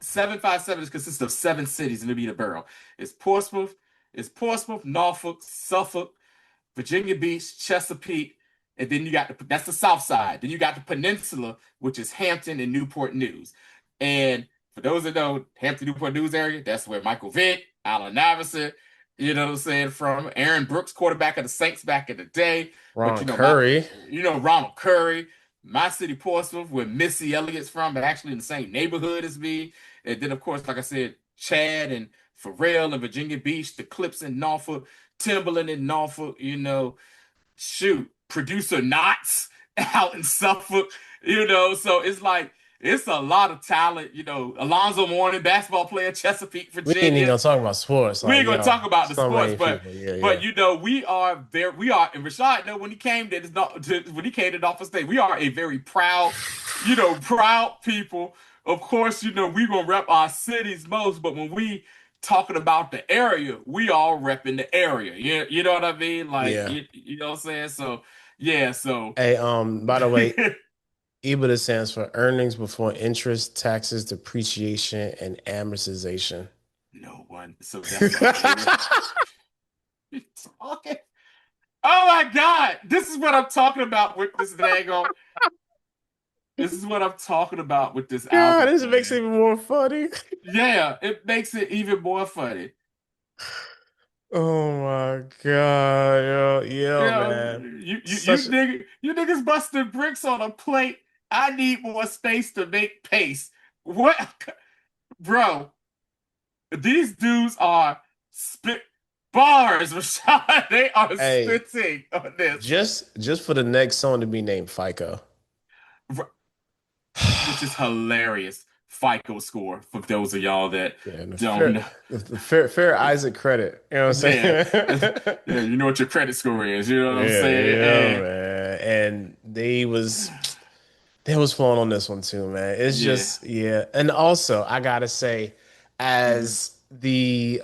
757 consists of seven cities and it'll be the borough. It's Portsmouth, Norfolk, Suffolk, Virginia Beach, Chesapeake, and then you got that's the south side. Then you got the peninsula, which is Hampton and Newport News. And for those that know, Hampton Newport News area, that's where Michael Vick, Allen Iverson, you know what I'm saying, from Aaron Brooks, quarterback of the Saints back in the day. But Ron Curry. Ronald Curry, my city, Portsmouth, where Missy Elliott's from, but actually in the same neighborhood as me. And then, of course, like I said, Chad and Pharrell and Virginia Beach, the Clipse in Norfolk, Timberland in Norfolk, shoot, producer Knots out in Suffolk, so it's like it's a lot of talent, Alonzo Mourning, basketball player, Chesapeake, We ain't even Virginia. gonna talk about sports. We Like, ain't gonna yo, talk about the so sports, many but people. Yeah, but yeah. we are there. We are, and Rashad, when he came to when he came to the office state, we are a very proud, proud people. Of course, we gonna rep our cities most, but when we talking about the area, we all repping the area. You know what I mean? Like, Yeah. you know what I'm saying? So yeah, so Hey, by the way, EBITDA stands for earnings before interest, taxes, depreciation, and amortization. no one. So that's my favorite. Talking. Oh my God, this is what I'm talking about with this daggone. This is what I'm talking about with this God, album, this makes it man. even more funny. Yeah, it makes it even more funny. Oh my God, yo, yo, Yeah, man. you Such you niggas busting bricks on a plate. I need more space to make pace. What, bro? These dudes are spit bars, Rashad. They are hey, spitting on this. just for the next song to be named FICO. Which is hilarious. FICO score for those of y'all that Yeah, and don't know. the fair Isaac credit. You know what I'm Yeah, saying? yeah, you know what your credit score is. You know what I'm Yeah, saying? yeah, And man. And they was flowing on this one too, man. It's yeah, just, yeah. And also, I gotta say, mhm. as the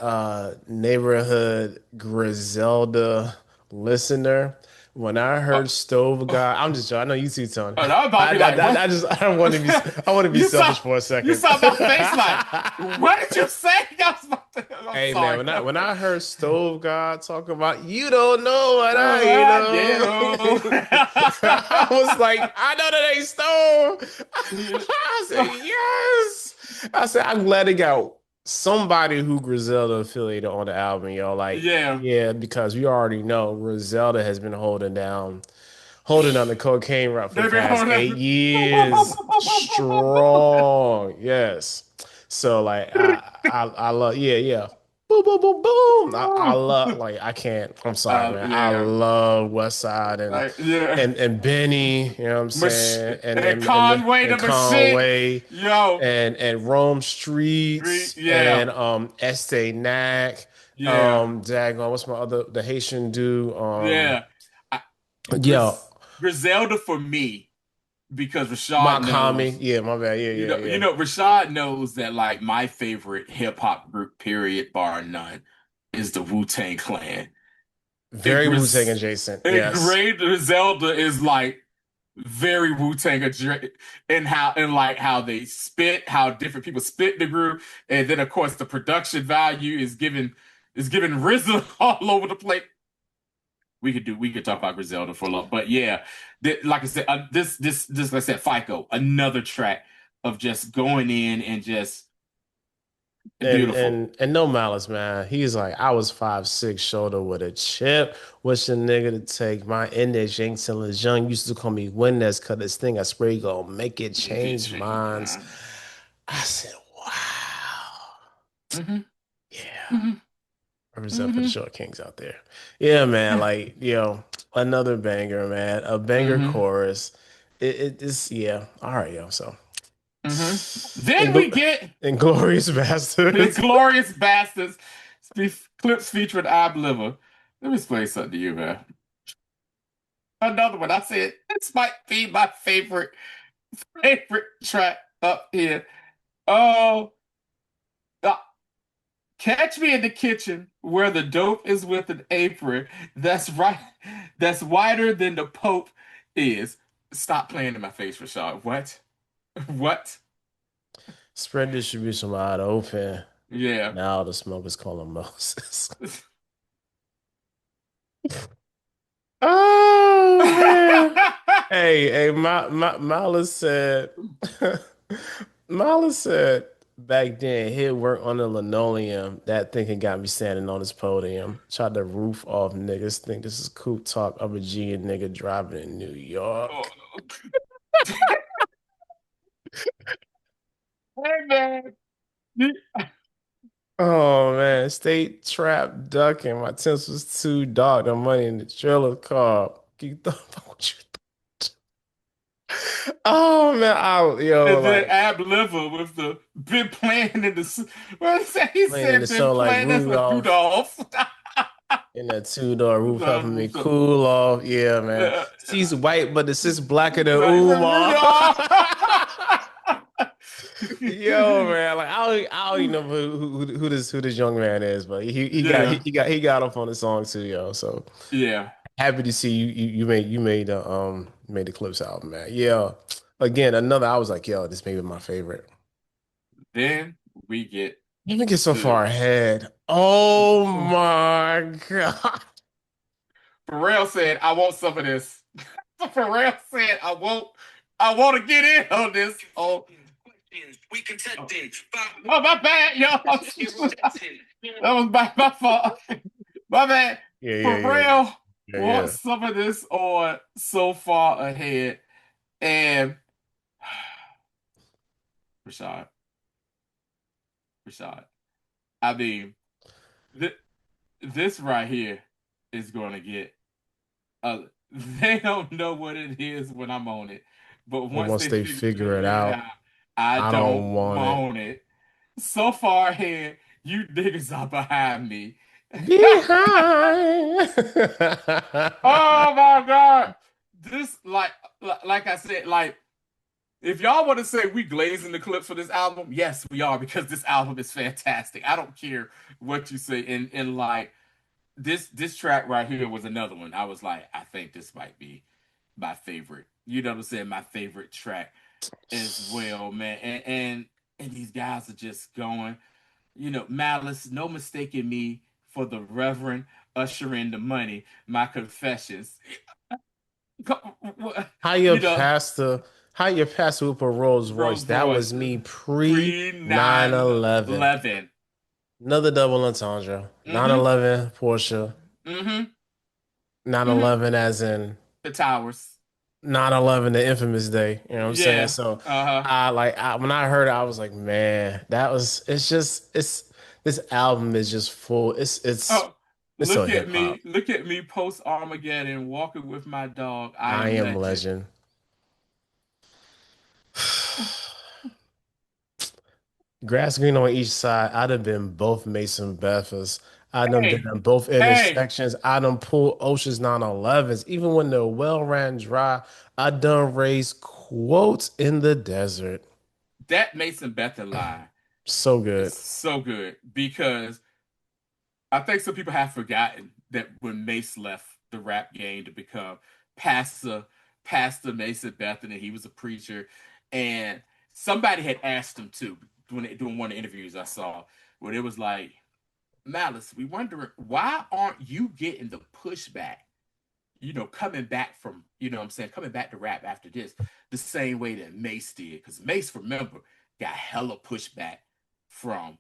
neighborhood Griselda listener, when I Oh, heard Stove oh, God, I'm just joking. I know you too, Tony. and I was about to be like, what? I just I don't want to be I want to be You selfish saw, for a you second. saw my face like, what did you say? I'm Hey man, sorry. when I heard Stove God talking about you don't know what I Yeah. know, I was like, I know that ain't Stove. I said yes. I said I'm glad it got somebody who Griselda affiliated on the album, yo. Like, Yeah, yeah, because we already know Griselda has been holding on the cocaine route for the they've been past on eight that. years. Strong. Yes. So like I love yeah, yeah. Boom, boom, boom, boom. I love like I can't, I'm sorry, man. I Yeah, love West Side like yeah. and Benny, you know what I'm saying? And Conway And the machine, Conway yo, and Rome Streets yeah, and Estee Nack. yeah, Daggone, what's my other the Haitian dude? yeah. I, Yo, Griselda for me because my Rashad comic. knows. Yeah, my bad. Yeah, yeah, yeah. Rashad knows that like my favorite hip hop group, period, bar none, is the Wu-Tang Clan. And, Very Wu-Tang adjacent. and Yes. Great Griselda is like very Wu-Tang in how they spit, how different people spit the group, and then of course the production value is given RZA all over the place. We could talk about Griselda for a lot, but yeah, like I said, this like I said, FICO, another track of just going in and just beautiful. And no malice, man. He's like, I was 5'6", shoulder with a chip. What's your nigga to take? My index ain't till it's young. Used to call me Windex, cause this thing I spray gonna make it Good change change, minds. man. I said, wow. Hmm. Yeah. Hmm. Represent for the Hmm. short kings out there. Yeah, man. Like, another banger, man. A banger Hmm. chorus. It's yeah. All right, yo. So Hmm. Then we Ingl get Inglorious Bastards. Glorious Bastards Clips featuring Ab Liver. Let me explain something to you, man. Another one. I said this might be my favorite track up here. Oh, uh, catch me in the kitchen where the dope is with an apron. That's right. That's wider than the Pope is. Stop playing in my face, Rashad. What? What? Spread distribution wide open. Yeah. Now the smokers call him Moses. Oh man. Hey, Malice said Malice said back then he'd work on the linoleum. That thinking got me standing on his podium. Tried to roof off niggas. Think this is cool talk of a G and nigga driving in New Oh, York. hey man. Oh man, state trap ducking. My temps was too dark. The money in the trailer car. Keep the what you Oh man, And then like Ab Liver with the been playing in the what is that? He playing in the said been song like playing this with Rudolph Rudolph. in that two-door roof helping me Rudolph. cool off. Yeah, man. Uh, She's white, but the sis blacker than like Umar. Rudolph. Yo, man, like I don't even know who this young man is, but Yeah, he got off on the song too, yo. So yeah. happy to see you made the Clipse album, man. Yeah. Again, another I was like, yo, this may be my favorite. Then we get Let me get so to far ahead. Oh my God. Pharrell said, "I want some of this." Pharrell said, I want to get in on this." Oh, we contesting. Oh, my bad, y'all. That was my fault. My bad. Yeah, yeah, yeah. Pharrell Yeah, yeah. wants some of this on So Far Ahead. And Rashad, Rashad. I mean, th this right here is going to get, they don't know what it is when I'm on it. But But once once they they figure figure it it out, out, I I don't don't want it. want it. So Far Ahead, you niggas are behind me. Behind. Oh my God. This like I said, like if y'all want to say we glazing the clips for this album, yes, we are because this album is fantastic. I don't care what you say. And like this track right here was another one. I was like, I think this might be my favorite. You know what I'm saying? My favorite track as well, man. And these guys are just going, Malice, no mistaking me for the Reverend Usher in the Money, my confessions. How You your know, pastor, how your pastor with a Rolls Royce? Rolls That was Royce me pre pre 9 9/11. 11. Another double entendre. Mm-hmm. 9/11 Porsche. Mm-hmm. Mm-hmm. 9/11 as in The towers. 9/11, the infamous day. You know what I'm saying? Yeah. So Uh-huh. when I heard it, I was like, man, it's this album is just full. Oh, It's so hip hop. look at me post Armageddon walking with my dog. I I am am legend. legend. Grass green on each side. I'd have been both Mason Bethers. I done been Hey, in both hey, intersections. I done pulled Ocean's 9/11s. Even when the well ran dry, I done raised quotes in the desert. that Mason Betha line So is good. so good because I think some people have forgotten that when Mace left the rap game to become Pastor Pastor Mason Bethany, he was a preacher, and somebody had asked him too doing one of the interviews I saw where it was like, Malice, we wonder why aren't you getting the pushback, coming back from, what I'm saying, coming back to rap after this, the same way that Mace did. Because Mace, remember, got hella pushback from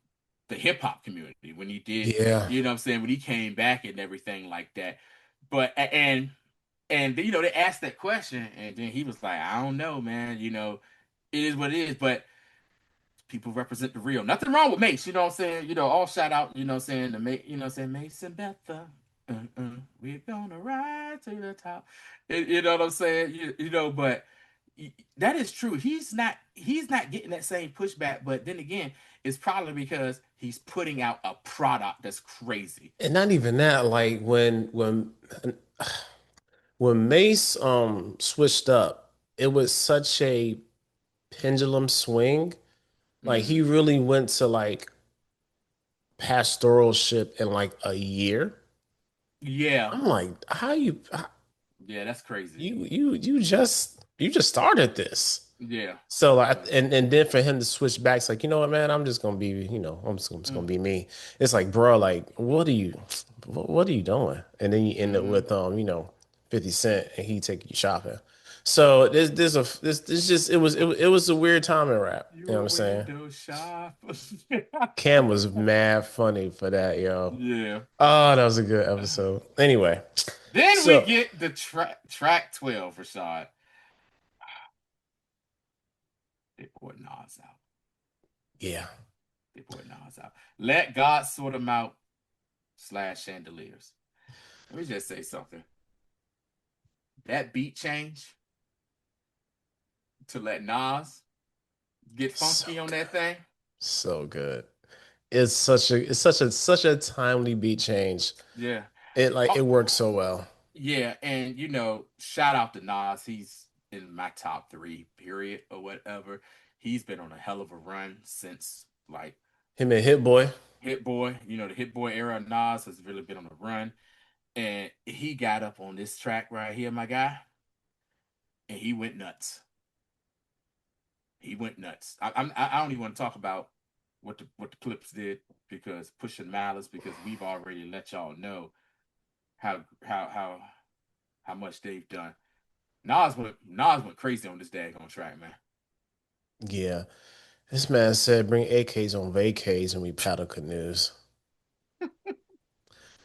the hip hop community when he did, Yeah. what I'm saying, when he came back and everything like that. But, and they asked that question, and then he was like, I don't know, man, it is what it is. But people represent the real. Nothing wrong with Mace, you know what I'm saying? All shout out, what I'm saying, to Mace, Mace and Betha. We're gonna ride to the top. You know what I'm saying? But that is true. He's not getting that same pushback, but then again, it's probably because he's putting out a product that's crazy. And not even that, like when Mace switched up, it was such a pendulum swing. Like he Mm-hmm. really went to like pastoralship in like a year. Yeah. I'm like, Yeah, that's crazy. you just started this. Yeah. So like Yeah. and then for him to switch back, it's like, you know what, man, I'm just gonna be, I'm just gonna Mm. be me. It's like, bro, like, what are you doing? And then you end up Mm-hmm. with 50 Cent and he take you shopping. So this just it was a weird time in rap. You You know what a I'm saying? window shopper. Cam was mad funny for that, yo. Yeah. Oh, that was a good episode. Anyway, Then we so get the track 12, Rashad. They brought Nas out. yeah, They brought Nas out. Let God sort them out slash chandeliers. Let me just say something. That beat change to let Nas get so funky on good. that thing. So good. Such a timely beat change. Yeah. It Oh, works so well. yeah. And, shout out to Nas. He's in my top three, period, or whatever. He's been on a hell of a run since, like, Him and Hit Boy. Hit Boy. The Hit Boy era of Nas has really been on a run. And he got up on this track right here, my guy, and he went nuts. He went nuts. I don't even want to talk about what the Clipse did because pushing Malice because we've already let y'all know how much they've done. Nas went crazy on this daggone track, man. Yeah. This man said bring AKs on vacays and we paddle canoes.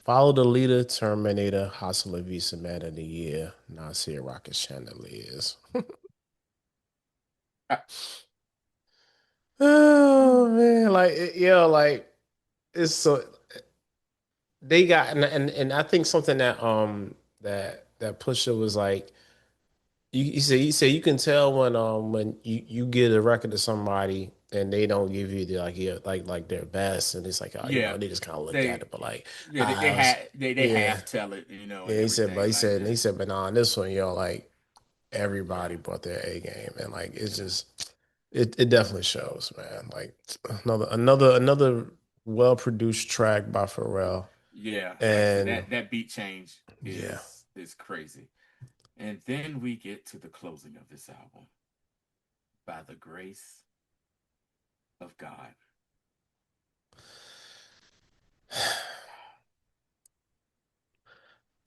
Follow the leader, Terminator, Hustler, Visa Man of the Year, Nasir Rocket Chandeliers. Uh, Oh man, like it's so they got and I think something that Pusha was like you said you can tell when you get a record to somebody and they don't give you the like yeah like their best and it's like yeah, they just kind of look at they it but like yeah they I was had they yeah half tell it, yeah and everything like he that. said but nah on this one like Yeah, everybody brought their A game and like it's just it definitely shows man like another well produced track by Pharrell yeah. Like I said, and that beat change yeah. is crazy. And then we get to the closing of this album by the grace of God.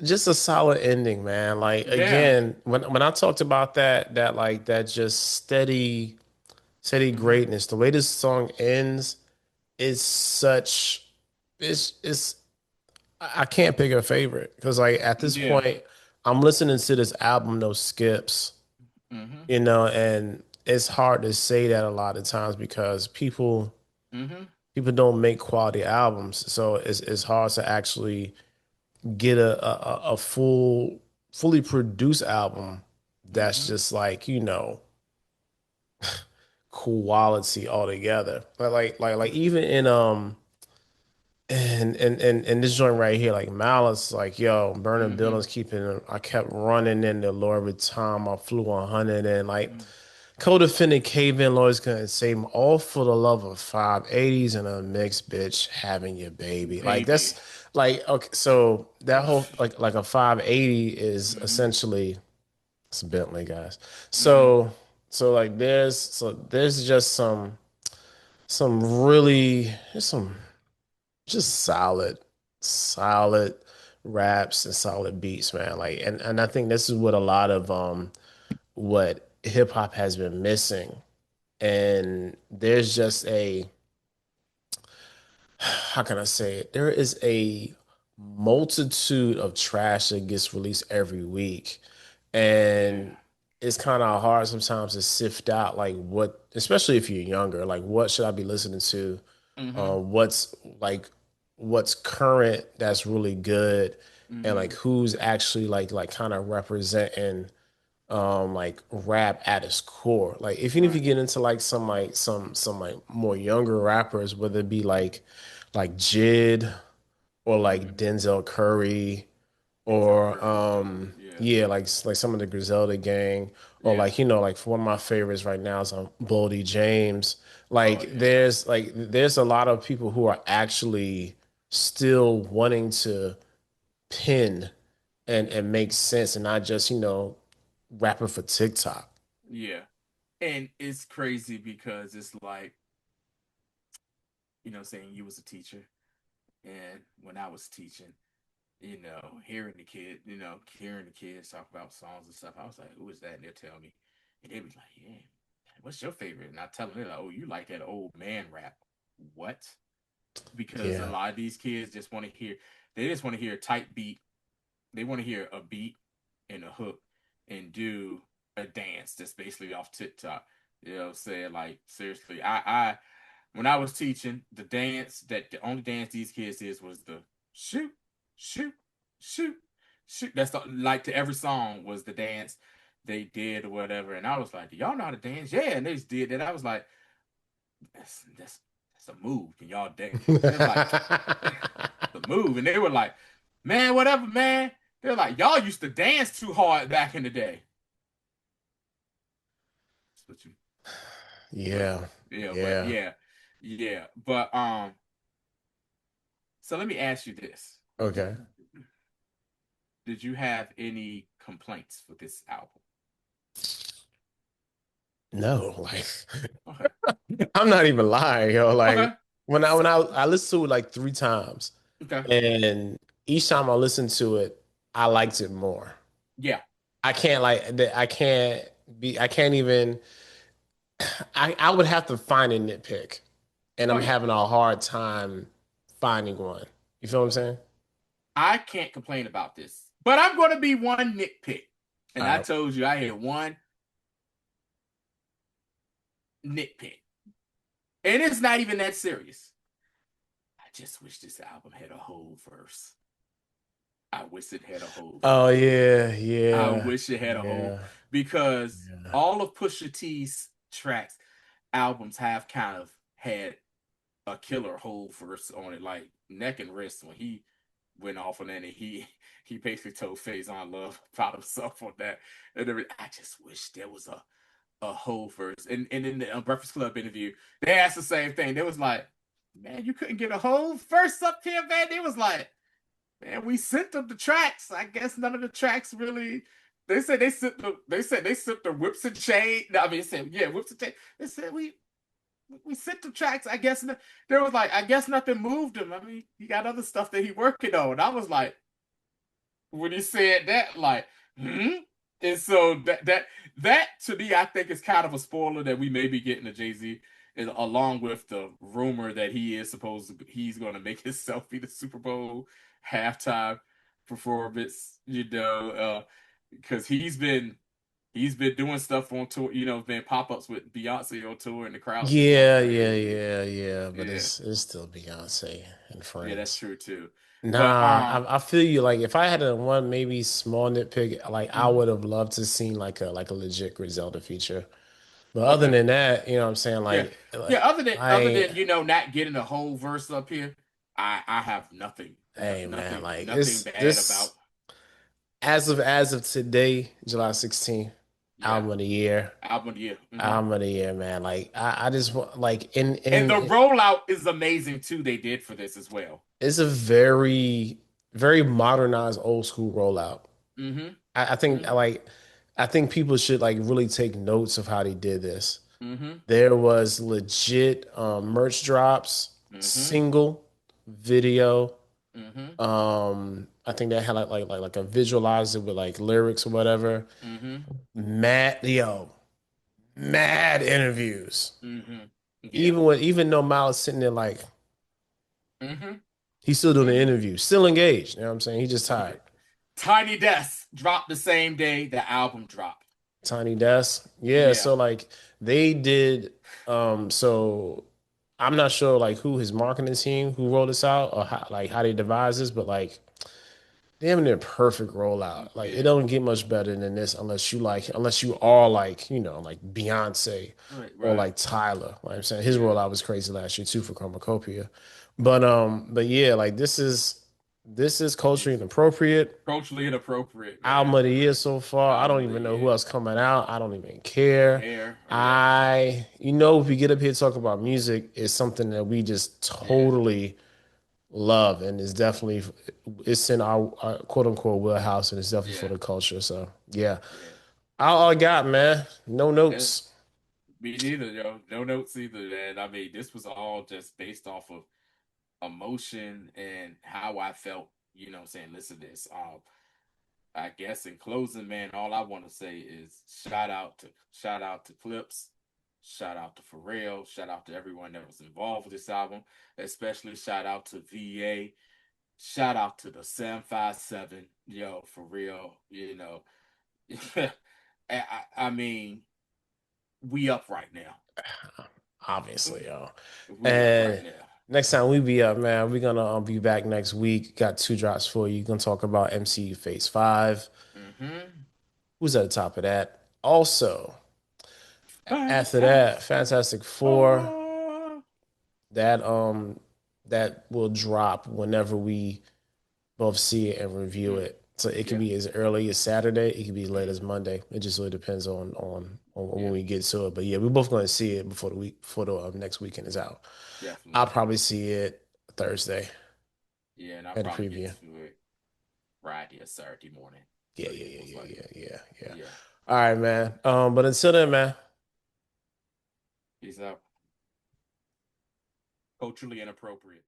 Just a solid ending, man. Like Yeah. again, when I talked about that just steady Mm-hmm. greatness, the way this song ends is such. it's I can't pick a favorite because like at this Yeah. point, I'm listening to this album, no skips, Mm-hmm. and it's hard to say that a lot of times because Mm-hmm. people don't make quality albums, so it's hard to actually get a fully produced album that's Mm-hmm. just like, quality altogether. But like even in and this joint right here, like Malice, like yo, burning Mm-hmm. buildings, I kept running in the Lord every time I flew 100 and like Mm. codefendant cave-in lawyers couldn't save 'em all for the love of 580s and a mixed bitch having your baby. Like Baby. that's like okay, so that whole like a 580 is Mm-hmm. essentially it's a Bentley, guys. Mm-hmm. So like there's just some really there's some just solid raps and solid beats, man. Like and I think this is what a lot of what hip hop has been missing. And there's just a how can I say it? There is a multitude of trash that gets released every week. Yeah. And it's kind of hard sometimes to sift out like what, especially if you're younger, like what should I be listening to? Mm-hmm. What's like what's current that's really good and Mm-hmm. like who's actually like kind of representing like rap at its core. Like even if you Right. get into like some like more younger rappers, whether it be like Jid or like Mm-hmm. Denzel Curry Denzel or Curry was good. Yeah. yeah, like some of the Griselda gang or Yeah. like like for one of my favorites right now is Boldy James. Oh yeah. Like there's a lot of people who are actually still wanting to pin and make sense and not just, rapping for TikTok. Yeah. And it's crazy because it's like, saying you was a teacher and when I was teaching, hearing the kids talk about songs and stuff, I was like, who is that? And they'll tell me. And they was like, yeah, what's your favorite? And I tell them, they're like, oh, you like that old man rap. What? Because a Yeah. lot of these kids they just want to hear a tight beat. They want to hear a beat and a hook and do a dance that's basically off TikTok. Say like seriously, when I was teaching the only dance these kids is was the shoot, shoot, shoot, shoot. That's like to every song was the dance they did or whatever. And I was like, do y'all know how to dance? Yeah, and they just did that. I was like, that's a move. Can y'all dance? And they was like, the move. And they were like, man, whatever, man. They're like, y'all used to dance too hard back in the day. That's what you, but Yeah. yeah, but Yeah. yeah, yeah. But so let me ask you this. Okay. Did you have any complaints with this album? No, like Okay. I'm not even lying, yo. Like Okay. when I listened to it like 3 times, Okay. and each time I listened to it, I liked it more. Yeah. I can't even I would have to find a nitpick, and Oh I'm yeah. having a hard time finding one. You feel what I'm saying? I can't complain about this, but I'm going to be one nitpick. And All I right. told you I had one nitpick. And it's not even that serious. I just wish this album had a whole verse. I wish it had a whole Oh verse. yeah, I yeah, wish it had a whole yeah, because yeah. all of Pusha T's tracks, albums have kind of had a killer whole verse on it, like Neck and Wrist when he went off on that and he basically told Faison Love about himself on that. And I just wish there was a whole verse. And in the Breakfast Club interview, they asked the same thing. They was like, man, you couldn't get a whole verse up here, man. They was like, man, we sent them the tracks. I guess none of the tracks really. They said they sent the whips and chain. No, I mean, they said yeah, whips and chain. They said we sent the tracks. I guess there was like I guess nothing moved him. I mean, he got other stuff that he working on. And I was like, when he said that, like, hmm. And so that to me, I think is kind of a spoiler that we may be getting a Jay-Z along with the rumor that he's going to make himself be the Super Bowl halftime performance. Because he's been doing stuff on tour. Been pop-ups with Beyonce on tour, and the crowd's been going Yeah, yeah, crazy. yeah, yeah. But Yeah, it's still Beyonce and yeah, that's friends. true too. But Nah, I feel you. Like if I had a one maybe small nitpick, like I mhm. would have loved to seen like a legit Griselda feature. But other Okay. than that, you know what I'm saying? Yeah. Yeah, other than not getting a whole verse up here, I have nothing, hey man, nothing, like nothing it's bad about. this as of today, July 16th, Yeah, album of the year. album of the year. Album of the year, man. Like I just want like And the rollout is amazing too. They did for this as well. it's a very modernized old school rollout. Mm-hmm. I think Mm-hmm. I think people should like really take notes of how they did this. Mm-hmm. There was legit merch drops, Mm-hmm. single, video. Mm-hmm. I think they had like a visualizer with like lyrics or whatever. Mm-hmm. Mad interviews. Mm-hmm. Yeah. Even though Malice sitting there like Mm-hmm. he's still doing the Mm-hmm. interview, still engaged. You know what I'm saying? He just Yeah. tired. Tiny Desk dropped the same day the album dropped. Tiny desk. Yeah, Yeah. so like they did so I'm not sure like who his marketing team who rolled this out or how they devised this, but like damn near perfect rollout. Like it Yeah. don't get much better than this unless you are like, like Beyonce Right. or Right. like Tyler. Like I'm saying his Yeah. rollout was crazy last year too for Chromacopia. But yeah, like this is culturally It's inappropriate. culturally inappropriate, Album man. of the year so far. I Album don't of the even know who year. else coming out. I don't even care. Care. Yeah. If we get up here to talk about music, it's something that we just Yeah. totally love, and it's in our quote unquote wheelhouse, and it's definitely for Yeah. the culture. So yeah, Yeah. all I got, man. No Yeah. notes. Me neither, yo. No notes either, man. I mean, this was all just based off of emotion and how I felt, what I'm saying, listen to this. I guess in closing, man, all I want to say is shout out to Clipse, shout out to Pharrell, shout out to everyone that was involved with this album, especially shout out to VA, shout out to the 757, yo, for real. I mean, we up right now. Obviously, yo. We up right And now. next time we be up, man, we're gonna be back next week. Got two drops for you. Gonna talk about MC Phase 5. Mm-hmm. Who's at the top of that? Also, after that, Fantastic Fantastic Four. Four. That will drop whenever we both see it and review Mm, it. So it could yeah. be as early as Saturday, it could be as late Mm, as Monday. It just really depends on when yeah. we get to it. But yeah, we're both going to see it before the next weekend is out. I'll Definitely. probably see it Thursday Yeah, and I'll at a probably get preview. to it Friday or Saturday morning. Yeah, Pretty yeah, yeah, most yeah, likely. yeah, yeah, yeah. Yeah. All right, man. But until then, man. Peace out. Culturally inappropriate.